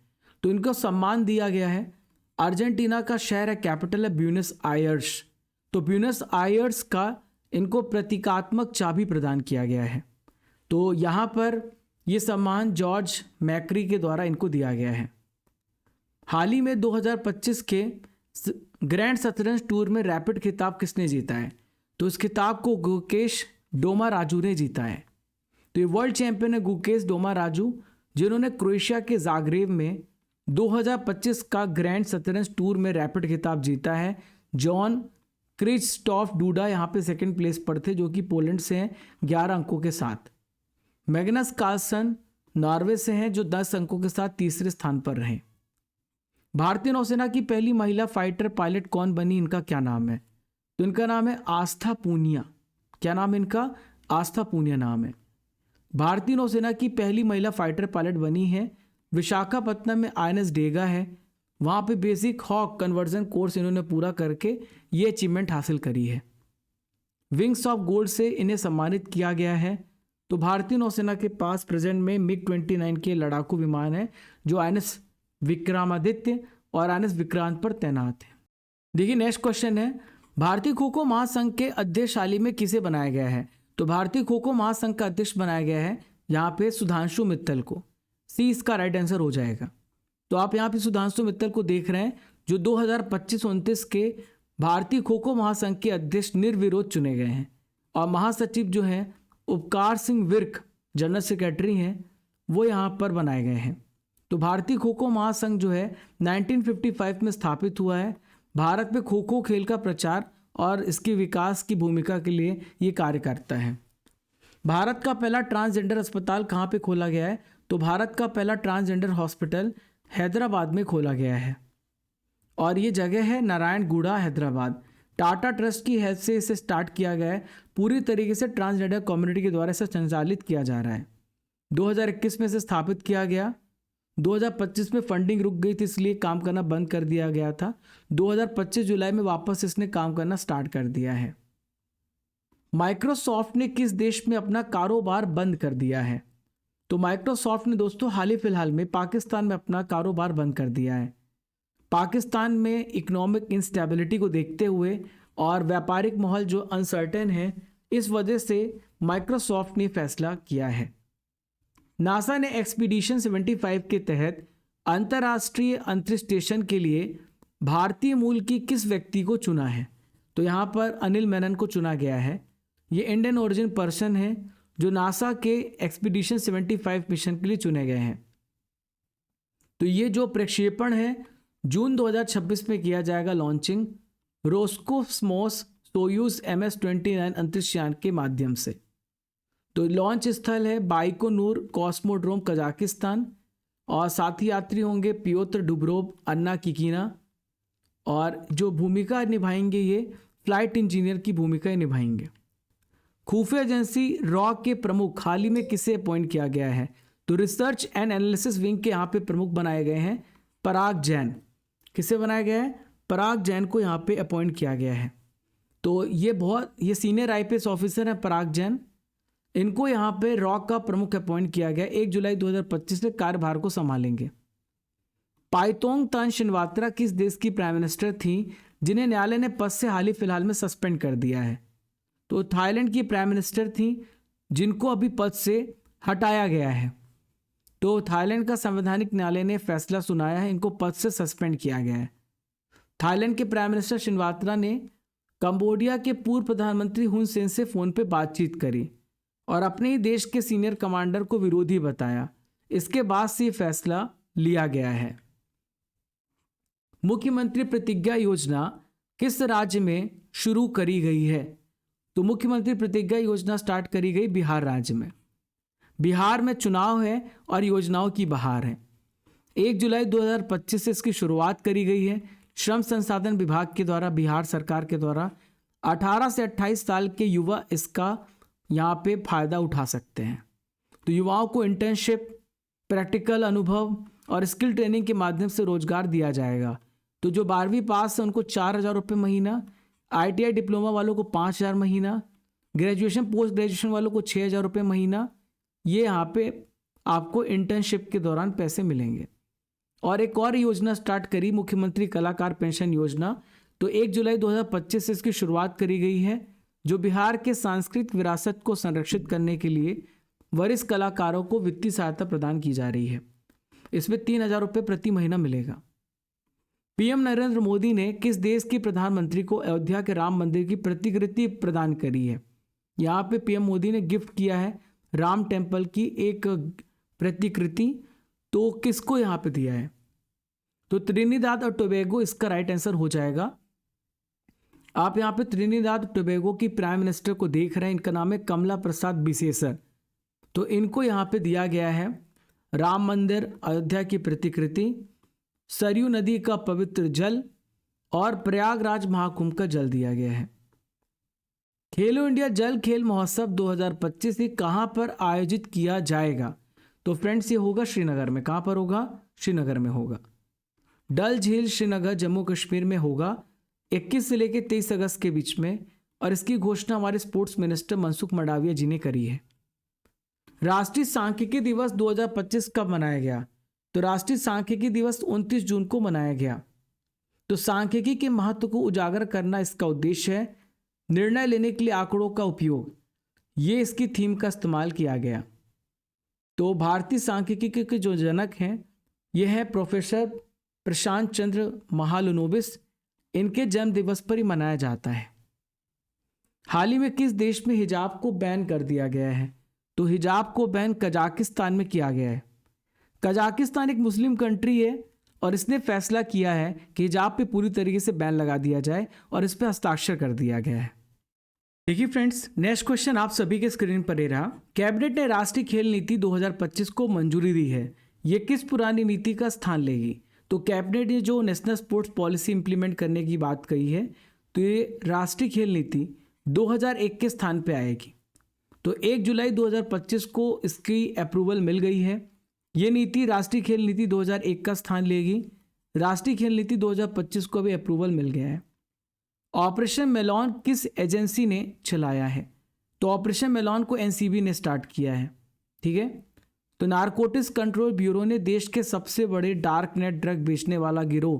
Speaker 1: तो इनको सम्मान दिया गया है। अर्जेंटीना का शहर है, कैपिटल है ब्यूनस आयर्स। तो ब्यूनस आयर्स का इनको प्रतीकात्मक चाबी प्रदान किया गया है। तो यहाँ पर ये सम्मान जॉर्ज मैक्री के द्वारा इनको दिया गया है। हाल ही में 2025 के ग्रैंड शतरंज टूर में रैपिड खिताब किसने जीता है? तो इस खिताब को गुकेश डोमाराजू ने जीता है। तो ये वर्ल्ड चैंपियन है गुकेश डोमाराजू, जिन्होंने क्रोएशिया के जाग्रेब में 2025 का ग्रैंड शतरंज टूर में रैपिड खिताब जीता है। जॉन क्रिस्टॉफ डूडा यहाँ पे 2nd प्लेस पर थे, जो कि पोलैंड से हैं 11 अंकों के साथ। मैग्नस कार्लसन नॉर्वे से हैं, जो 10 अंकों के साथ तीसरे स्थान पर रहे। भारतीय नौसेना की पहली महिला फाइटर पायलट कौन बनी? इनका क्या नाम है? तो इनका नाम है आस्था पूनिया। क्या नाम है इनका? आस्था पूनिया नाम है। भारतीय नौसेना की पहली महिला फाइटर पायलट बनी है। विशाखापत्तनम में INS डेगा है, वहाँ पे बेसिक हॉक कन्वर्जन कोर्स इन्होंने पूरा करके ये अचीवमेंट हासिल करी है। विंग्स ऑफ गोल्ड से इन्हें सम्मानित किया गया है। तो भारतीय नौसेना के पास प्रेजेंट में MiG-29 के लड़ाकू विमान है, जो INS विक्रमादित्य और INS विक्रांत पर तैनात है। देखिए नेक्स्ट क्वेश्चन है, भारतीय खो खो महासंघ के अध्यक्ष हाल ही में किसे बनाया गया है? तो भारतीय खो खो महासंघ का अध्यक्ष बनाया गया है यहाँ पे सुधांशु मित्तल को। सी इसका राइट आंसर हो जाएगा। तो आप यहाँ पे सुधांशु मित्तल को देख रहे हैं, जो 2025-29 के भारतीय खो खो महासंघ के अध्यक्ष निर्विरोध चुने गए हैं। और महासचिव जो हैं उपकार सिंह विर्क जनरल सेक्रेटरी हैं, वो यहाँ पर बनाए गए हैं। तो भारतीय खो खो महासंघ जो है 1955 में स्थापित हुआ है। भारत में खो खो खेल का प्रचार और इसके विकास की भूमिका के लिए ये कार्य करता है। भारत का पहला ट्रांसजेंडर अस्पताल कहाँ पे खोला गया है? तो भारत का पहला ट्रांसजेंडर हॉस्पिटल हैदराबाद में खोला गया है, और ये जगह है नारायणगुड़ा हैदराबाद। टाटा ट्रस्ट की हेल्प से इसे स्टार्ट किया गया है। पूरी तरीके से ट्रांसजेंडर कम्युनिटी के द्वारा इसे संचालित किया जा रहा है। 2021 में इसे स्थापित किया गया। 2025 में फंडिंग रुक गई थी, इसलिए काम करना बंद कर दिया गया था। 2025 जुलाई में वापस इसने काम करना स्टार्ट कर दिया है। माइक्रोसॉफ्ट ने किस देश में अपना कारोबार बंद कर दिया है? तो माइक्रोसॉफ्ट ने दोस्तों हाल ही फिलहाल में पाकिस्तान में अपना कारोबार बंद कर दिया है। पाकिस्तान में इकोनॉमिक इंस्टेबिलिटी को देखते हुए और व्यापारिक माहौल जो अनसर्टेन है, इस वजह से माइक्रोसॉफ्ट ने फैसला किया है। नासा ने एक्सपीडिशन 75 के तहत अंतर्राष्ट्रीय अंतरिक्ष स्टेशन के लिए भारतीय मूल की किस व्यक्ति को चुना है? तो यहाँ पर अनिल मेनन को चुना गया है। ये इंडियन ओरिजिन पर्सन है जो नासा के एक्सपीडिशन 75 मिशन के लिए चुने गए हैं। तो ये जो प्रक्षेपण है जून 2026 में किया जाएगा लॉन्चिंग रोस्कोस्मोस सोयूज MS-29 अंतरिक्ष यान के माध्यम से। तो लॉन्च स्थल है बाइकोनूर कॉस्मोड्रोम कजाकिस्तान, और साथी यात्री होंगे पियोत्र डुब्रोव, अन्ना किकीना, और जो भूमिका निभाएंगे ये फ्लाइट इंजीनियर की भूमिका निभाएंगे। खुफिया एजेंसी रॉ के प्रमुख हाल ही में किसे अपॉइंट किया गया है? तो रिसर्च एंड एनालिसिस विंग के यहाँ पे प्रमुख बनाए गए हैं पराग जैन। किसे बनाया गया है? पराग जैन को यहाँ पे अपॉइंट किया गया है। तो ये सीनियर IPS ऑफिसर हैं पराग जैन। इनको यहाँ पे रॉ का प्रमुख अपॉइंट किया गया। 1 जुलाई 2025 से कार्यभार को संभालेंगे। पाइतोंग तान शिनवात्रा किस देश की प्राइम मिनिस्टर थी जिन्हें न्यायालय ने पद से हाल ही फिलहाल में सस्पेंड कर दिया है? तो थाईलैंड की प्राइम मिनिस्टर थी जिनको अभी पद से हटाया गया है। तो थाईलैंड का संवैधानिक न्यायालय ने फैसला सुनाया है, इनको पद से सस्पेंड किया गया है। थाईलैंड के प्राइम मिनिस्टर शिनवात्रा ने कंबोडिया के पूर्व प्रधानमंत्री हुन सेन से फोन पे बातचीत करी और अपने ही देश के सीनियर कमांडर को विरोधी बताया। इसके बाद से फैसला लिया गया है। मुख्यमंत्री प्रतिज्ञा योजना किस राज्य में शुरू करी गई है? तो मुख्यमंत्री प्रतिज्ञा योजना स्टार्ट करी गई बिहार राज्य में। बिहार में चुनाव है और योजनाओं की बहार है। 1 जुलाई 2025 से इसकी शुरुआत करी गई है। श्रम संसाधन विभाग के द्वारा, बिहार सरकार के द्वारा 18 से 28 साल के युवा इसका यहाँ पे फायदा उठा सकते हैं। तो युवाओं को इंटर्नशिप, प्रैक्टिकल अनुभव और स्किल ट्रेनिंग के माध्यम से रोजगार दिया जाएगा। तो जो 12वीं पास है उनको 4,000 रुपये महीना, ITI डिप्लोमा वालों को 5,000 महीना, ग्रेजुएशन पोस्ट ग्रेजुएशन वालों को 6,000 रुपये महीना, ये यहाँ पे आपको इंटर्नशिप के दौरान पैसे मिलेंगे। और एक और योजना स्टार्ट करी, मुख्यमंत्री कलाकार पेंशन योजना। तो 1 जुलाई 2025 से इसकी शुरुआत करी गई है, जो बिहार के सांस्कृतिक विरासत को संरक्षित करने के लिए वरिष्ठ कलाकारों को वित्तीय सहायता प्रदान की जा रही है। इसमें 3,000 रुपये प्रति महीना मिलेगा। पीएम नरेंद्र मोदी ने किस देश के प्रधानमंत्री को अयोध्या के राम मंदिर की प्रतिकृति प्रदान करी है? यहाँ पे पीएम मोदी ने गिफ्ट किया है राम टेम्पल की एक प्रतिकृति। तो किसको यहाँ पे दिया है? तो त्रिनिदाद और टोबैगो इसका राइट आंसर हो जाएगा। आप यहाँ पे त्रिनिदाद और टोबैगो की प्राइम मिनिस्टर को देख रहे हैं, इनका नाम है कमला प्रसाद बिसेसर। तो इनको यहाँ पे दिया गया है राम मंदिर, अयोध्या की प्रतिकृति, सरयू नदी का पवित्र जल और प्रयागराज महाकुंभ का जल दिया गया है। खेलो इंडिया जल खेल महोत्सव 2025 ये कहाँ पर आयोजित किया जाएगा? तो फ्रेंड्स ये होगा श्रीनगर में। कहाँ पर होगा? श्रीनगर में होगा। डल झील श्रीनगर जम्मू कश्मीर में होगा 21 से लेकर 23 अगस्त के बीच में। और इसकी घोषणा हमारे स्पोर्ट्स मिनिस्टर मनसुख मंडाविया जी ने करी है। राष्ट्रीय सांख्यिकी दिवस 2025 कब मनाया गया? तो राष्ट्रीय सांख्यिकी दिवस 29 जून को मनाया गया। तो सांख्यिकी के महत्व को उजागर करना इसका उद्देश्य है। निर्णय लेने के लिए आंकड़ों का उपयोग, ये इसकी थीम का इस्तेमाल किया गया। तो भारतीय सांख्यिकी के जो जनक हैं ये है प्रोफेसर प्रशांत चंद्र महालनोबिस। इनके जन्म दिवस पर ही मनाया जाता है। हाल ही में किस देश में हिजाब को बैन कर दिया गया है? तो हिजाब को बैन कजाकिस्तान में किया गया है। कजाकिस्तान एक मुस्लिम कंट्री है और इसने फैसला किया है कि हिजाब पे पूरी तरीके से बैन लगा दिया जाए और इस पे हस्ताक्षर कर दिया गया है। देखिए फ्रेंड्स, नेक्स्ट क्वेश्चन आप सभी के स्क्रीन पर ये रहा। कैबिनेट ने राष्ट्रीय खेल नीति 2025 को मंजूरी दी है। ये किस पुरानी नीति का स्थान लेगी? तो कैबिनेट ने जो नेशनल स्पोर्ट्स पॉलिसी इंप्लीमेंट करने की बात कही है, तो ये राष्ट्रीय खेल नीति 2001 के स्थान पे आएगी। तो 1 जुलाई 2025 को इसकी अप्रूवल मिल गई है। ये नीति राष्ट्रीय खेल नीति 2001 का स्थान लेगी। राष्ट्रीय खेल नीति 2025 को भी अप्रूवल मिल गया है। ऑपरेशन मेलॉन किस एजेंसी ने चलाया है? तो ऑपरेशन मेलॉन को एनसीबी ने स्टार्ट किया है। ठीक है। तो नारकोटिक्स कंट्रोल ब्यूरो ने देश के सबसे बड़े डार्क नेट ड्रग बेचने वाला गिरोह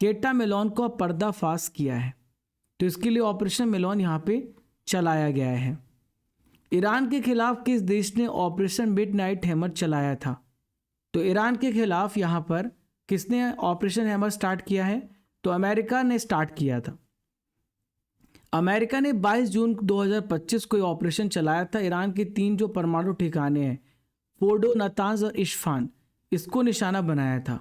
Speaker 1: केटा मेलॉन का पर्दाफाश किया है। तो इसके लिए ऑपरेशन मेलॉन यहाँ पे चलाया गया है। ईरान के खिलाफ किस देश ने ऑपरेशन मिडनाइट हैमर चलाया था? तो ईरान के खिलाफ यहाँ पर किसने ऑपरेशन हैमर स्टार्ट किया है? तो अमेरिका ने स्टार्ट किया था। अमेरिका ने 22 जून 2025 को ऑपरेशन चलाया था। ईरान के 3 जो परमाणु ठिकाने हैं, फोर्डो, नातांज और इस्फहान, इसको निशाना बनाया था।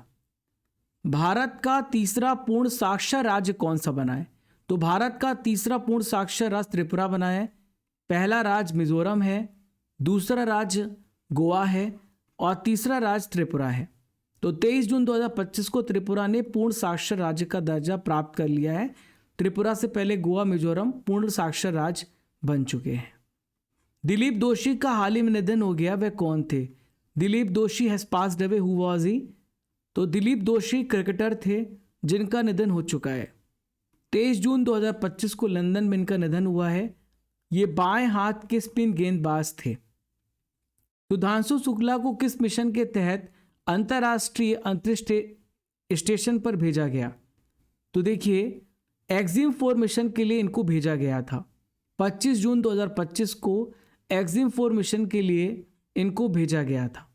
Speaker 1: भारत का तीसरा पूर्ण साक्षर राज्य कौन सा बना है? तो भारत का तीसरा पूर्ण साक्षर राज्य त्रिपुरा बना है। पहला राज्य मिजोरम है, दूसरा राज्य गोवा है और तीसरा राज्य त्रिपुरा है। तो 23 जून 2025 को त्रिपुरा ने पूर्ण साक्षर राज्य का दर्जा प्राप्त कर लिया है। त्रिपुरा से पहले गोवा, मिजोरम पूर्ण साक्षर राज्य बन चुके हैं। दिलीप दोषी का हाल ही में निधन हो गया, वह कौन थे? दिलीप दोषी has passed away, who was he? तो दिलीप दोषी क्रिकेटर थे जिनका निधन हो चुका है। 23 जून 2025 को लंदन में इनका निधन हुआ है। ये बाएं हाथ के स्पिन गेंदबाज थे। सुधांशु शुक्ला को किस मिशन के तहत अंतर्राष्ट्रीय अंतरिक्ष स्टेशन पर भेजा गया? तो देखिए, एक्जिम 4 मिशन के लिए इनको भेजा गया था। 25 जून 2025 को एक्जिम 4 मिशन के लिए इनको भेजा गया था।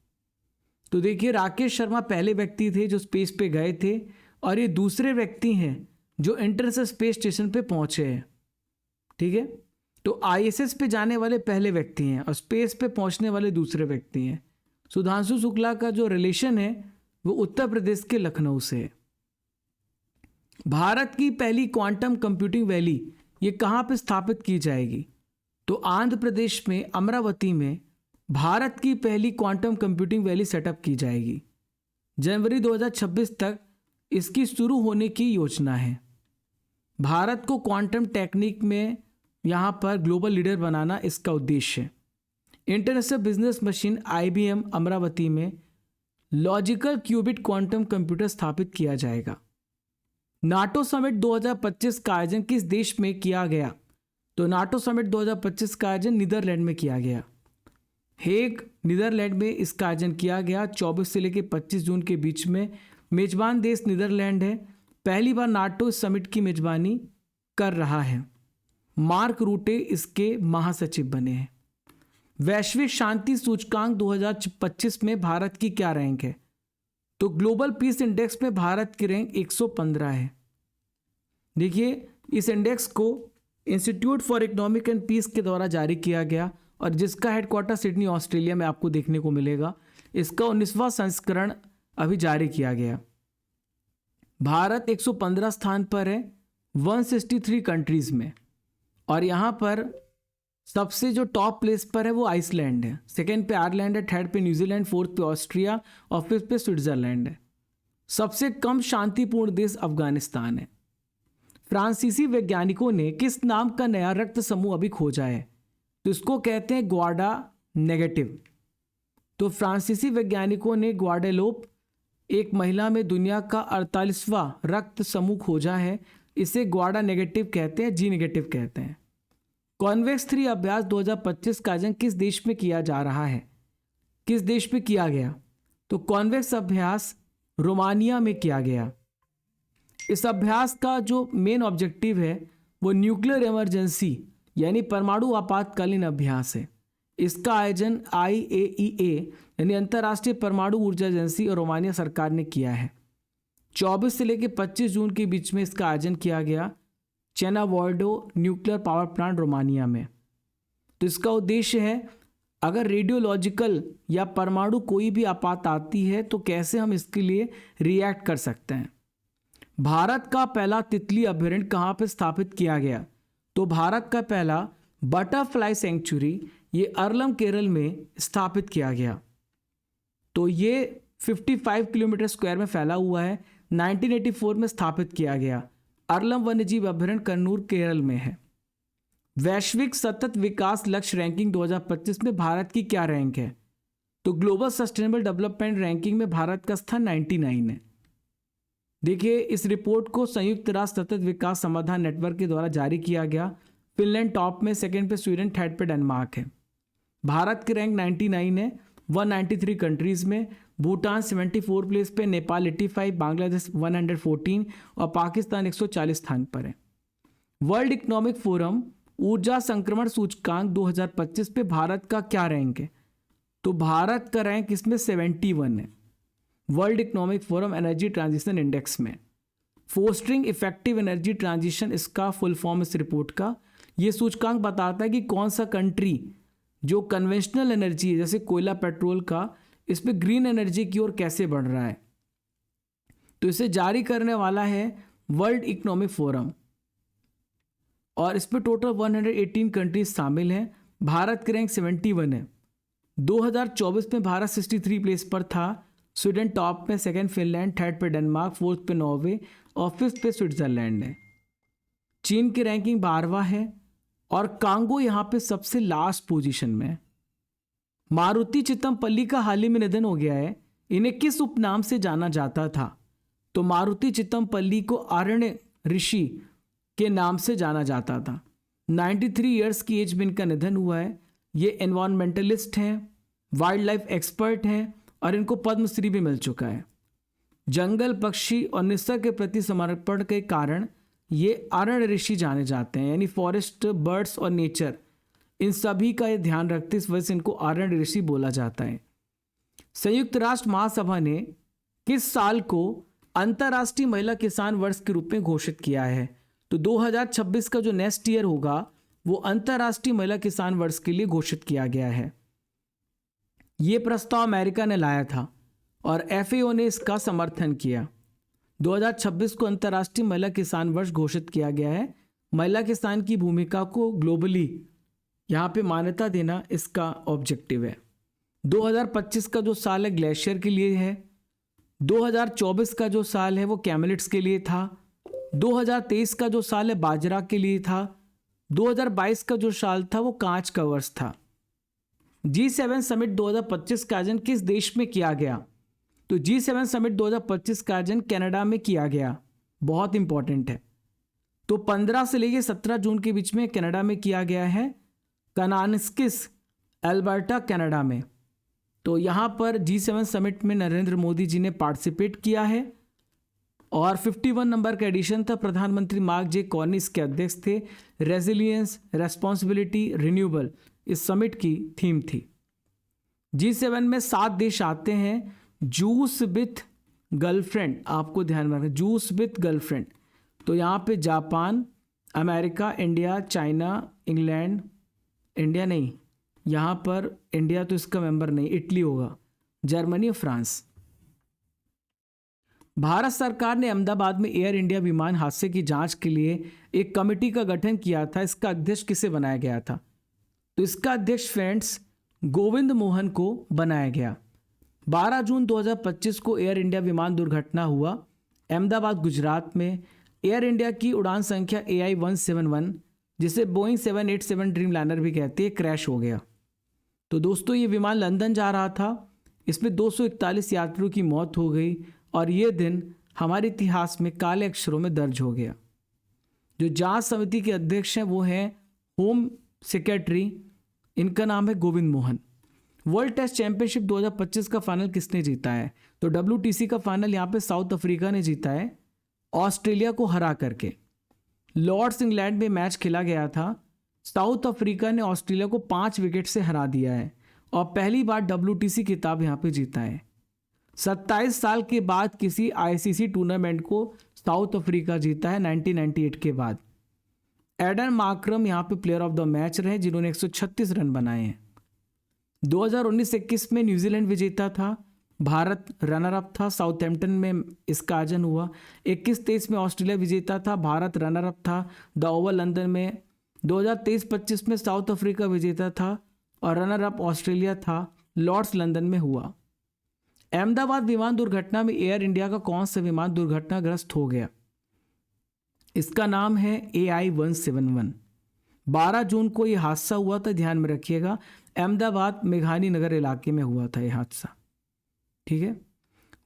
Speaker 1: तो देखिए, राकेश शर्मा पहले व्यक्ति थे जो स्पेस पे गए थे और ये दूसरे व्यक्ति हैं जो इंटरनेशनल स्पेस स्टेशन पे पहुंचे हैं। ठीक है। तो आईएसएस पे जाने वाले पहले व्यक्ति हैं और स्पेस पे पहुंचने वाले दूसरे व्यक्ति हैं। सुधांशु शुक्ला का जो रिलेशन है वो उत्तर प्रदेश के लखनऊ से है। भारत की पहली क्वांटम कंप्यूटिंग वैली ये कहाँ पे स्थापित की जाएगी? तो आंध्र प्रदेश में अमरावती में भारत की पहली क्वांटम कंप्यूटिंग वैली सेटअप की जाएगी। जनवरी 2026 तक इसकी शुरू होने की योजना है। भारत को क्वांटम टेक्निक में यहाँ पर ग्लोबल लीडर बनाना इसका उद्देश्य है। International business machine IBM Amravati में लॉजिकल क्यूबिट क्वांटम कंप्यूटर स्थापित किया जाएगा। नाटो समिट 2025 का आयोजन किस देश में किया गया? तो नाटो समिट 2025 का आयोजन नीदरलैंड में किया गया। हेग नीदरलैंड में इसका आयोजन किया गया 24 से लेकर 25 जून के बीच में। मेजबान देश नीदरलैंड है। पहली बार नाटो इस समिट की मेजबानी कर रहा है। मार्क रूटे इसके महासचिव बने हैं। वैश्विक शांति सूचकांक 2025 में भारत की क्या रैंक है? तो ग्लोबल पीस इंडेक्स में भारत की रैंक 115 है। देखिए, इस इंडेक्स को Institute for Economic and Peace के द्वारा जारी किया गया और जिसका हेडक्वार्टर सिडनी ऑस्ट्रेलिया में आपको देखने को मिलेगा। इसका 19वां संस्करण अभी जारी किया गया। भारत 115 स्थान पर है 163 कंट्रीज में, और यहाँ पर सबसे जो टॉप प्लेस पर है वो आइसलैंड है, सेकंड पे आयरलैंड है, थर्ड पे न्यूजीलैंड, फोर्थ पे ऑस्ट्रिया और फिफ्थ पे स्विट्जरलैंड है। सबसे कम शांतिपूर्ण देश अफगानिस्तान है। फ्रांसीसी वैज्ञानिकों ने किस नाम का नया रक्त समूह अभी खोजा है? तो इसको कहते हैं ग्वाडा नेगेटिव। तो फ्रांसीसी वैज्ञानिकों ने ग्वाडेलोप, एक महिला में दुनिया का 48वां रक्त समूह खोजा है। इसे ग्वाडा नेगेटिव कहते हैं, जी नेगेटिव कहते हैं। कॉन्वेक्स 3 अभ्यास 2025 का आयोजन किस देश में किया जा रहा है? किस देश में किया गया? तो कॉन्वेक्स अभ्यास रोमानिया में किया गया। इस अभ्यास का जो मेन ऑब्जेक्टिव है वो न्यूक्लियर इमरजेंसी यानी परमाणु आपातकालीन अभ्यास है। इसका आयोजन IAEA यानी अंतर्राष्ट्रीय परमाणु ऊर्जा एजेंसी और रोमानिया सरकार ने किया है। 24 से लेकर 25 जून के बीच में इसका आयोजन किया गया चेनावॉर्डो न्यूक्लियर पावर प्लांट रोमानिया में। तो इसका उद्देश्य है अगर रेडियोलॉजिकल या परमाणु कोई भी आपात आती है तो कैसे हम इसके लिए रिएक्ट कर सकते हैं। भारत का पहला तितली अभयारण्य कहाँ पर स्थापित किया गया? तो भारत का पहला बटरफ्लाई सेंचुरी ये अरलम केरल में स्थापित किया गया। तो ये 55 किलोमीटर स्क्वायर में फैला हुआ है। 1984 में स्थापित किया गया। अरलम वन्यजीव अभयारण्य कन्नूर केरल में है। वैश्विक सतत विकास लक्ष्य रैंकिंग 2025 में भारत की क्या रैंक है? तो ग्लोबल सस्टेनेबल डेवलपमेंट रैंकिंग में भारत का स्थान 99 है। देखिए, इस रिपोर्ट को संयुक्त राष्ट्र सतत विकास समाधान नेटवर्क के द्वारा जारी किया गया। फिनलैंड टॉप में, सेकंड पे स्वीडन, थर्ड पे डेनमार्क है। भारत की रैंक 99 है 193 कंट्रीज में। भूटान 74 प्लेस पे, नेपाल 85, बांग्लादेश 114 और पाकिस्तान 140 स्थान पर है। वर्ल्ड इकोनॉमिक फोरम ऊर्जा संक्रमण सूचकांक 2025 पे भारत का क्या रैंक है? तो भारत का रैंक इसमें 71 है world economic forum energy transition index में। फोस्टरिंग इफेक्टिव एनर्जी ट्रांजिशन इसका फुल फॉर्म इस रिपोर्ट का। ये सूचकांक बताता है कि कौन सा कंट्री जो कन्वेंशनल एनर्जी है जैसे कोयला पेट्रोल का, इस पे ग्रीन एनर्जी की ओर कैसे बढ़ रहा है। तो इसे जारी करने वाला है वर्ल्ड इकोनॉमिक फोरम और इस पे टोटल 118 कंट्रीज शामिल हैं। भारत की रैंक 71 है। 2024 में भारत 63 प्लेस पर था। स्वीडन टॉप में, सेकंड फिनलैंड, थर्ड पे डेनमार्क, फोर्थ पे नॉर्वे और फिफ्थ पे स्विट्जरलैंड है। चीन की रैंकिंग 12वां है और कांगो यहाँ पे सबसे लास्ट पोजीशन में है। मारुति चितमपल्ली का हाल ही में निधन हो गया है। इन्हें किस उपनाम से जाना जाता था? तो मारुति चितमपल्ली को आरण्य ऋषि के नाम से जाना जाता था। 93 ईयर्स की एज में इनका निधन हुआ है। ये एनवायरमेंटलिस्ट हैं, वाइल्ड लाइफ एक्सपर्ट हैं और इनको पद्मश्री भी मिल चुका है। जंगल, पक्षी और निसर्ग के प्रति समर्पण के कारण ये अरण्य ऋषि जाने जाते हैं, यानी फॉरेस्ट, बर्ड्स और नेचर, इन सभी का ये ध्यान रखते इस वजह से इनको अरण्य ऋषि बोला जाता है। संयुक्त राष्ट्र महासभा ने किस साल को अंतर्राष्ट्रीय महिला किसान वर्ष के रूप में घोषित किया है? तो 2026 का जो नेक्स्ट ईयर होगा वो अंतर्राष्ट्रीय महिला किसान वर्ष के लिए घोषित किया गया है। ये प्रस्ताव अमेरिका ने लाया था और FAO ने इसका समर्थन किया। 2026 को अंतर्राष्ट्रीय महिला किसान वर्ष घोषित किया गया है। महिला किसान की भूमिका को ग्लोबली यहाँ पे मान्यता देना इसका ऑब्जेक्टिव है। 2025 का जो साल है ग्लेशियर के लिए है, 2024 का जो साल है वो कैमलिट्स के लिए था, 2023 का जो साल है बाजरा के लिए था, 2022 का जो साल था वो कांच का वर्ष था। G7 समिट 2025 का आयोजन किस देश में किया गया? तो G7 समिट 2025 का आयोजन कनाडा में किया गया, बहुत इंपॉर्टेंट है। तो 15 से लेकर 17 जून के बीच में कनाडा में किया गया है, कनानस्किस एल्बर्टा कनाडा में। तो यहाँ पर G7 समिट में नरेंद्र मोदी जी ने पार्टिसिपेट किया है और 51 नंबर का एडिशन था। प्रधानमंत्री मार्क जे कार्नी इसके अध्यक्ष थे। रेजिलियंस, रेस्पॉन्सिबिलिटी, रिन्यूएबल इस समिट की थीम थी। G7 में 7 देश आते हैं। जूस विथ गर्लफ्रेंड, आपको ध्यान में रखना, जूस विथ गर्लफ्रेंड। तो यहाँ पे Japan, America, India, China, England, India नहीं, यहाँ पर इंडिया तो इसका मेंबर नहीं, इटली होगा, जर्मनी और फ्रांस। भारत सरकार ने अहमदाबाद में एयर इंडिया विमान हादसे की जांच के लिए एक कमेटी का गठन किया था। इसका अध्यक्ष किसे बनाया गया था? तो इसका अध्यक्ष फ्रेंड्स गोविंद मोहन को बनाया गया। 12 जून 2025 को एयर इंडिया विमान दुर्घटना हुआ अहमदाबाद गुजरात में। एयर इंडिया की उड़ान संख्या AI-171 जिसे बोइंग 787 ड्रीम लाइनर भी कहते हैं, क्रैश हो गया। तो दोस्तों ये विमान लंदन जा रहा था, इसमें 241 यात्रियों की मौत हो गई और ये दिन हमारे इतिहास में काले अक्षरों में दर्ज हो गया। जो जांच समिति के अध्यक्ष हैं वो हैं होम सेक्रेटरी, इनका नाम है Govind Mohan. World Test Championship 2025 का फाइनल किसने जीता है? तो WTC का फाइनल यहाँ पे साउथ अफ्रीका ने जीता है ऑस्ट्रेलिया को हरा करके। लॉर्ड्स इंग्लैंड में मैच खेला गया था, साउथ अफ्रीका ने ऑस्ट्रेलिया को 5 विकेट से हरा दिया है और पहली बार WTC खिताब यहाँ पे जीता है। 27 साल के बाद किसी ICC टूर्नामेंट को साउथ अफ्रीका जीता है 1998 के बाद। एडन मार्करम यहाँ पे प्लेयर ऑफ द मैच रहे जिन्होंने 136 रन बनाए हैं। 2019-21 में न्यूजीलैंड विजेता था, भारत रनर अप था, साउथहैम्पटन में इसका आयोजन हुआ। 21-23 में ऑस्ट्रेलिया विजेता था, भारत रनर अप था द ओवल लंदन में। 2023-25 में साउथ अफ्रीका विजेता था और रनर अप ऑस्ट्रेलिया था, लॉर्ड्स लंदन में हुआ। अहमदाबाद विमान दुर्घटना में एयर इंडिया का कौन सा विमान दुर्घटनाग्रस्त हो गया? इसका नाम है AI-171। 12 जून को यह हादसा हुआ था, ध्यान में रखिएगा, अहमदाबाद मेघानी नगर इलाके में हुआ था यह हादसा। ठीक है।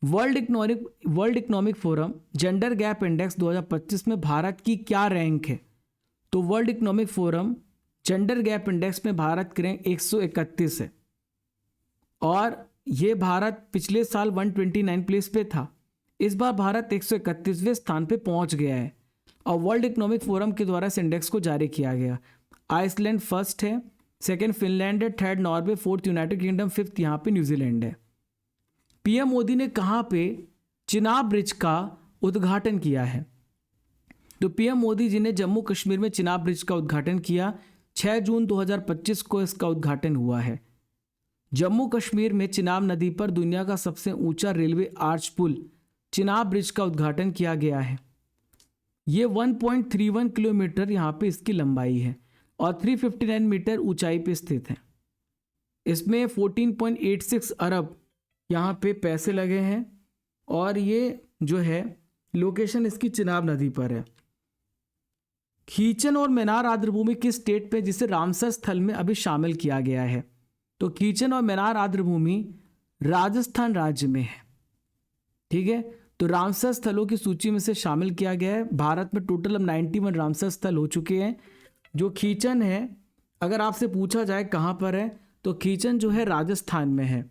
Speaker 1: World economic forum gender gap index 2025 में भारत की क्या रैंक है? तो world economic forum gender gap index में भारत की रैंक 131 है और ये भारत पिछले साल 129 प्लेस पे था, इस बार भारत 131वें स्थान पे पहुंच गया है और वर्ल्ड इकोनॉमिक फोरम के द्वारा इस इंडेक्स को जारी किया गया। आइसलैंड फर्स्ट है, सेकंड फिनलैंड है, third Norway, fourth United kingdom, fifth यहाँ पे न्यूजीलैंड है। PM मोदी ने कहाँ पे चिनाब ब्रिज का उद्घाटन किया है? तो PM मोदी जी ने जम्मू कश्मीर में चिनाब ब्रिज का उद्घाटन किया। 6 जून 2025 को इसका उद्घाटन हुआ है। जम्मू कश्मीर में चिनाब नदी पर दुनिया का सबसे ऊंचा रेलवे आर्च पुल चिनाब ब्रिज का उद्घाटन किया गया है। ये 1.31 किलोमीटर यहाँ पे इसकी लंबाई है और 359 मीटर ऊंचाई पे स्थित है। इसमें 14.86 अरब यहाँ पे पैसे लगे हैं और ये जो है लोकेशन इसकी चिनाब नदी पर है। खीचन और मेनार आर्द्रभूमि किस स्टेट पे जिसे रामसर स्थल में अभी शामिल किया गया है? तो खीचन और मेनार आर्द्रभूमि राजस्थान राज्य में है। ठीक है, तो रामसर स्थलों की सूची में से शामिल किया गया है। भारत में टोटल अब 91 रामसर स्थल हो चुके हैं। जो खीचन है, अगर आपसे पूछा जाए कहाँ पर है, तो खीचन जो है राजस्थान में है।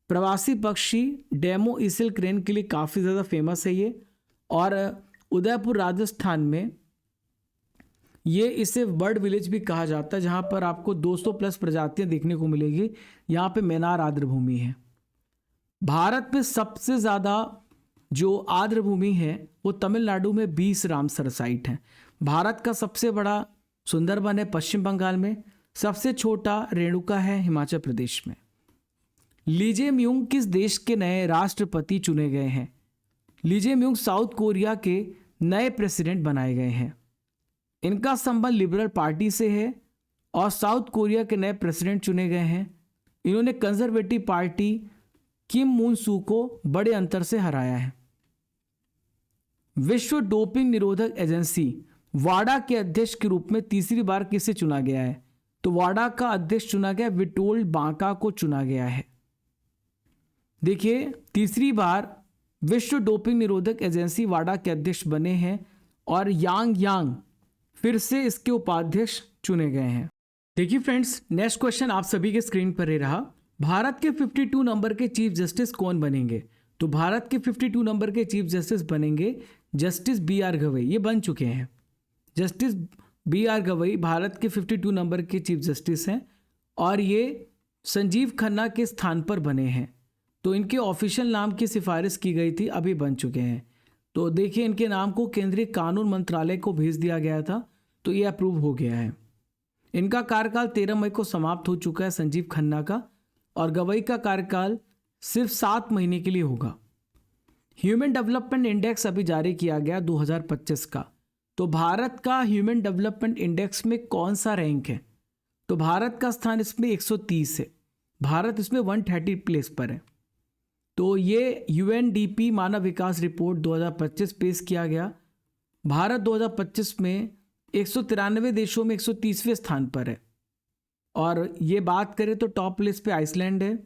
Speaker 1: प्रवासी पक्षी डेमो ईसिल क्रेन के लिए काफ़ी ज़्यादा फेमस है ये, और उदयपुर राजस्थान में ये इसे बर्ड विलेज भी कहा जाता है, जहाँ पर आपको 200 प्लस प्रजातियाँ देखने को मिलेगी। यहाँ पे मेनार आर्द्रभूमि है। भारत में सबसे ज़्यादा जो आर्द्रभूमि है वो तमिलनाडु में 20 रामसर साइट हैं। भारत का सबसे बड़ा सुंदरबन है पश्चिम बंगाल में, सबसे छोटा रेणुका है हिमाचल प्रदेश में। ली जे-म्यूंग किस देश के नए राष्ट्रपति चुने गए हैं? ली जे-म्यूंग साउथ कोरिया के नए प्रेसिडेंट बनाए गए हैं। इनका संबंध लिबरल पार्टी से है और साउथ कोरिया के नए प्रेसिडेंट चुने गए हैं। इन्होंने कंजर्वेटिव पार्टी किम मून सू को बड़े अंतर से हराया है। विश्व डोपिंग निरोधक एजेंसी वाडा के अध्यक्ष के रूप में तीसरी बार किसे चुना गया है? तो वाडा का अध्यक्ष चुना गया विटोल्ड बांका को चुना गया है। देखिए, तीसरी बार विश्व डोपिंग निरोधक एजेंसी वाडा के अध्यक्ष बने हैं और यांग फिर से इसके उपाध्यक्ष चुने गए हैं। देखिए फ्रेंड्स, नेक्स्ट क्वेश्चन आप सभी के स्क्रीन पर ही रहा। भारत के 52 नंबर के चीफ जस्टिस कौन बनेंगे? तो भारत के 52 नंबर के चीफ जस्टिस बनेंगे जस्टिस BR गवई। ये बन चुके हैं। जस्टिस BR गवई भारत के 52 नंबर के चीफ जस्टिस हैं और ये संजीव खन्ना के स्थान पर बने हैं। तो इनके ऑफिशियल नाम की सिफारिश की गई थी, अभी बन चुके हैं। तो देखिए, इनके नाम को केंद्रीय कानून मंत्रालय को भेज दिया गया था, तो ये अप्रूव हो गया है। इनका कार्यकाल 13 मई को समाप्त हो चुका है, संजीव खन्ना का, और गवई का कार्यकाल सिर्फ 7 महीने के लिए होगा। ह्यूमन डेवलपमेंट इंडेक्स अभी जारी किया गया 2025 का। तो भारत का ह्यूमन डेवलपमेंट इंडेक्स में कौन सा रैंक है? तो भारत का स्थान इसमें 130 है। भारत इसमें 130 प्लेस पर है। तो ये UNDP मानव विकास रिपोर्ट 2025 पेश किया गया। भारत 2025 में 193 देशों में 130वें स्थान पर है। और ये बात करें तो टॉप प्लेस पे आइसलैंड है,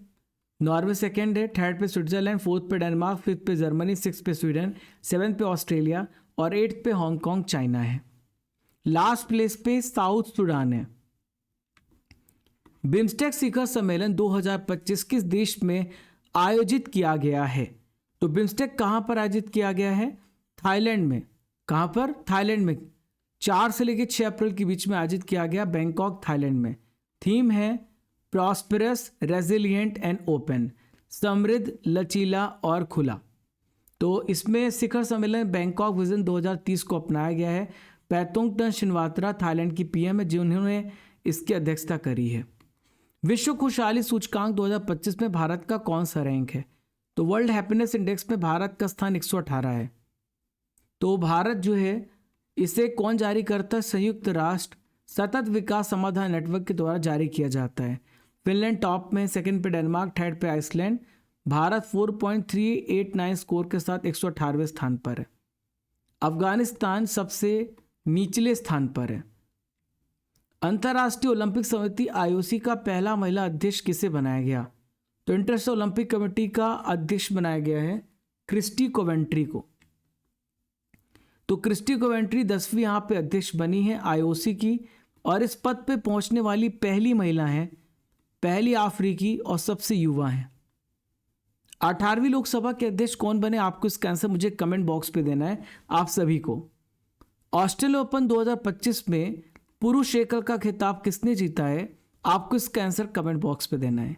Speaker 1: नॉर्वे सेकेंड है, थर्ड पे स्विट्जरलैंड, फोर्थ पे डेनमार्क, फिफ्थ पे जर्मनी, सिक्स पे स्वीडन, सेवन्थ पे ऑस्ट्रेलिया और एट्थ पे हांगकांग चाइना है। लास्ट प्लेस पे साउथ सुडान है। बिम्स्टेक शिखर सम्मेलन 2025 किस देश में आयोजित किया गया है? तो बिम्स्टेक कहाँ पर आयोजित किया गया है? थाईलैंड में। कहाँ पर? थाईलैंड में। 4 से लेकर 6 अप्रैल के बीच में आयोजित किया गया, बैंकॉक थाईलैंड में। थीम है प्रॉस्पेरस, रेजिलिएंट एंड ओपन, समृद्ध, लचीला और खुला। तो इसमें शिखर सम्मेलन बैंकॉक विजन 2030 को अपनाया गया है। पैतोंगटन शिनवात्रा थाईलैंड की PM है जिन्होंने इसकी अध्यक्षता करी है। विश्व खुशहाली सूचकांक 2025 में भारत का कौन सा रैंक है? तो वर्ल्ड हैप्पीनेस इंडेक्स में भारत का स्थान 118 है। तो भारत जो है, इसे कौन जारी करता है? संयुक्त राष्ट्र सतत विकास समाधान नेटवर्क के द्वारा जारी किया जाता है। फिनलैंड टॉप में, सेकंड पे डेनमार्क, थर्ड पे आइसलैंड। भारत 4.389 स्कोर के साथ 118वें स्थान पर है। अफगानिस्तान सबसे निचले स्थान पर है। अंतर्राष्ट्रीय ओलंपिक समिति IOC का पहला महिला अध्यक्ष किसे बनाया गया? तो इंटरनेशनल ओलंपिक कमेटी का अध्यक्ष बनाया गया है क्रिस्टी कोवेंट्री को। तो क्रिस्टी कोवेंट्री 10वीं यहाँ पे अध्यक्ष बनी है IOC की, और इस पद पे पहुंचने वाली पहली महिला है, पहली अफ्रीकी और सबसे युवा है। 18वीं लोकसभा के अध्यक्ष कौन बने? आपको इसका आंसर मुझे कमेंट बॉक्स पे देना है आप सभी को। ऑस्ट्रेलिया ओपन 2025 में पुरुष एकल का खिताब किसने जीता है? आपको इसका आंसर कमेंट बॉक्स पे देना है।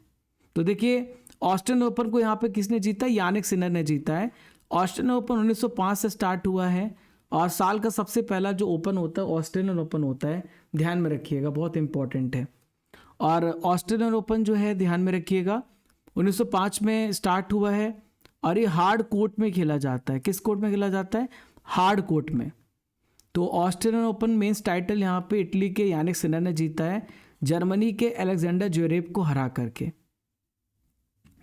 Speaker 1: तो देखिए, ऑस्ट्रेलियन ओपन को यहाँ पे किसने जीता? यानिक सिनर ने जीता है। ऑस्ट्रेलियन ओपन 1905 से स्टार्ट हुआ है और साल का सबसे पहला जो ओपन होता है ऑस्ट्रेलियन ओपन होता है। ध्यान में रखिएगा, बहुत इंपॉर्टेंट है। और ऑस्ट्रेलियन ओपन जो है, ध्यान में रखिएगा, 1905 में स्टार्ट हुआ है और ये हार्ड कोर्ट में खेला जाता है। किस कोर्ट में खेला जाता है? हार्ड कोर्ट में। तो ऑस्ट्रेलियन ओपन मेंस टाइटल यहाँ पे इटली के यानिक सिनर ने जीता है, जर्मनी के अलेक्जेंडर ज्वेरेव को हरा करके।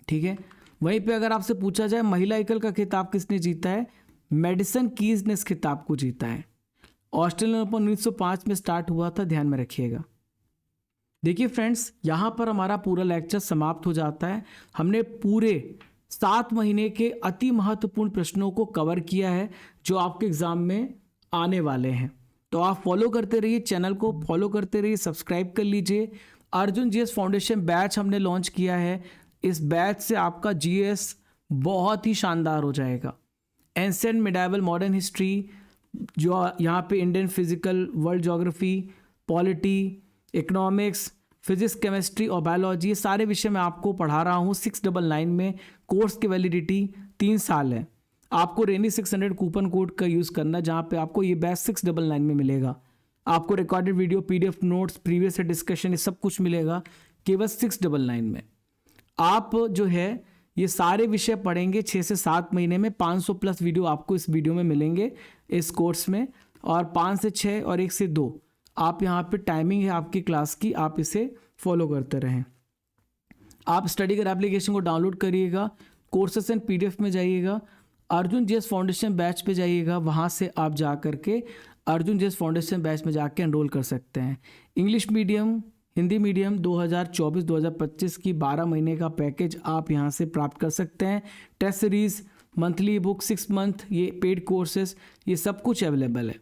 Speaker 1: ठीक है, वहीं पे अगर आपसे पूछा जाए महिला एकल का खिताब किसने जीता है? मेडिसन कीज ने इस खिताब को जीता है। ऑस्ट्रेलियन ओपन 1905 में स्टार्ट हुआ था, ध्यान में रखिएगा। देखिए फ्रेंड्स, यहाँ पर हमारा पूरा लेक्चर समाप्त हो जाता है। हमने पूरे 7 महीने के अति महत्वपूर्ण प्रश्नों को कवर किया है जो आपके एग्जाम में आने वाले हैं। तो आप फॉलो करते रहिए, चैनल को फॉलो करते रहिए, सब्सक्राइब कर लीजिए। अर्जुन GS फाउंडेशन बैच हमने लॉन्च किया है। इस बैच से आपका GS बहुत ही शानदार हो जाएगा। एंशिएंट, मिडाइवल, मॉडर्न हिस्ट्री, जो यहाँ पे Indian physical, world geography, polity, economics, physics, chemistry और बायोलॉजी, ये सारे विषय मैं आपको पढ़ा रहा हूँ 699 में। कोर्स की वैलिडिटी 3 साल है। आपको रेनी 600 कूपन कोड का यूज़ करना, जहाँ पे आपको ये बैच 699 में मिलेगा। आपको recorded video, PDF notes, previous discussion, ये सब कुछ मिलेगा केवल 699 में। आप जो है ये सारे विषय पढ़ेंगे 6 से 7 महीने में। 500 प्लस वीडियो आपको इस वीडियो में मिलेंगे इस कोर्स में, और 5 से 6 और 1 से 2 आप यहाँ पे टाइमिंग है आपकी क्लास की, आप इसे फॉलो करते रहें। आप स्टडी कर एप्लीकेशन को डाउनलोड करिएगा, कोर्सेस एंड PDF में जाइएगा, अर्जुन जीएस फाउंडेशन बैच पे जाइएगा, वहाँ से आप जा करके अर्जुन जीएस फाउंडेशन बैच में जाके एनरोल कर सकते हैं। इंग्लिश मीडियम, हिंदी मीडियम 2024-2025 की 12 महीने का पैकेज आप यहाँ से प्राप्त कर सकते हैं। Test series, monthly book, 6 month, ये पेड कोर्सेज, ये सब कुछ अवेलेबल है।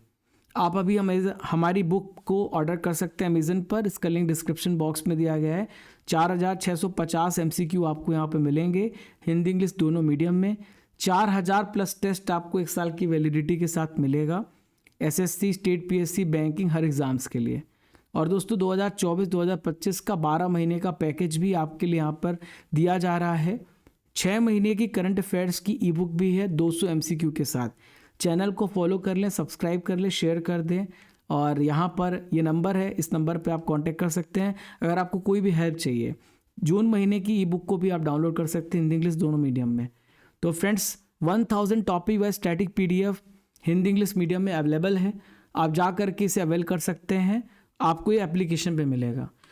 Speaker 1: आप अभी हमारी बुक को ऑर्डर कर सकते हैं अमेज़न पर, इसका लिंक डिस्क्रिप्शन बॉक्स में दिया गया है। 4650 MCQ आपको यहाँ पे मिलेंगे, हिंदी इंग्लिश दोनों मीडियम में। 4000 प्लस टेस्ट आपको 1 साल की वैलिडिटी के साथ मिलेगा, SSC, स्टेट, PSC, बैंकिंग, हर एग्ज़ाम्स के लिए। और दोस्तों 2024-2025 का 12 महीने का पैकेज भी आपके लिए यहाँ पर दिया जा रहा है। 6 महीने की करंट अफेयर्स की ई बुक भी है 200 MCQ के साथ। चैनल को फॉलो कर लें, सब्सक्राइब कर लें, शेयर कर दें, और यहाँ पर ये नंबर है, इस नंबर पे आप कांटेक्ट कर सकते हैं अगर आपको कोई भी हेल्प चाहिए। जून महीने की ई बुक को भी आप डाउनलोड कर सकते हैं हिंदी इंग्लिश दोनों मीडियम में। तो फ्रेंड्स 1000 टॉपिक व static PDF Hindi English medium में अवेलेबल है, आप जा कर के इसे अवेल कर सकते हैं, आपको ये एप्लीकेशन पे मिलेगा।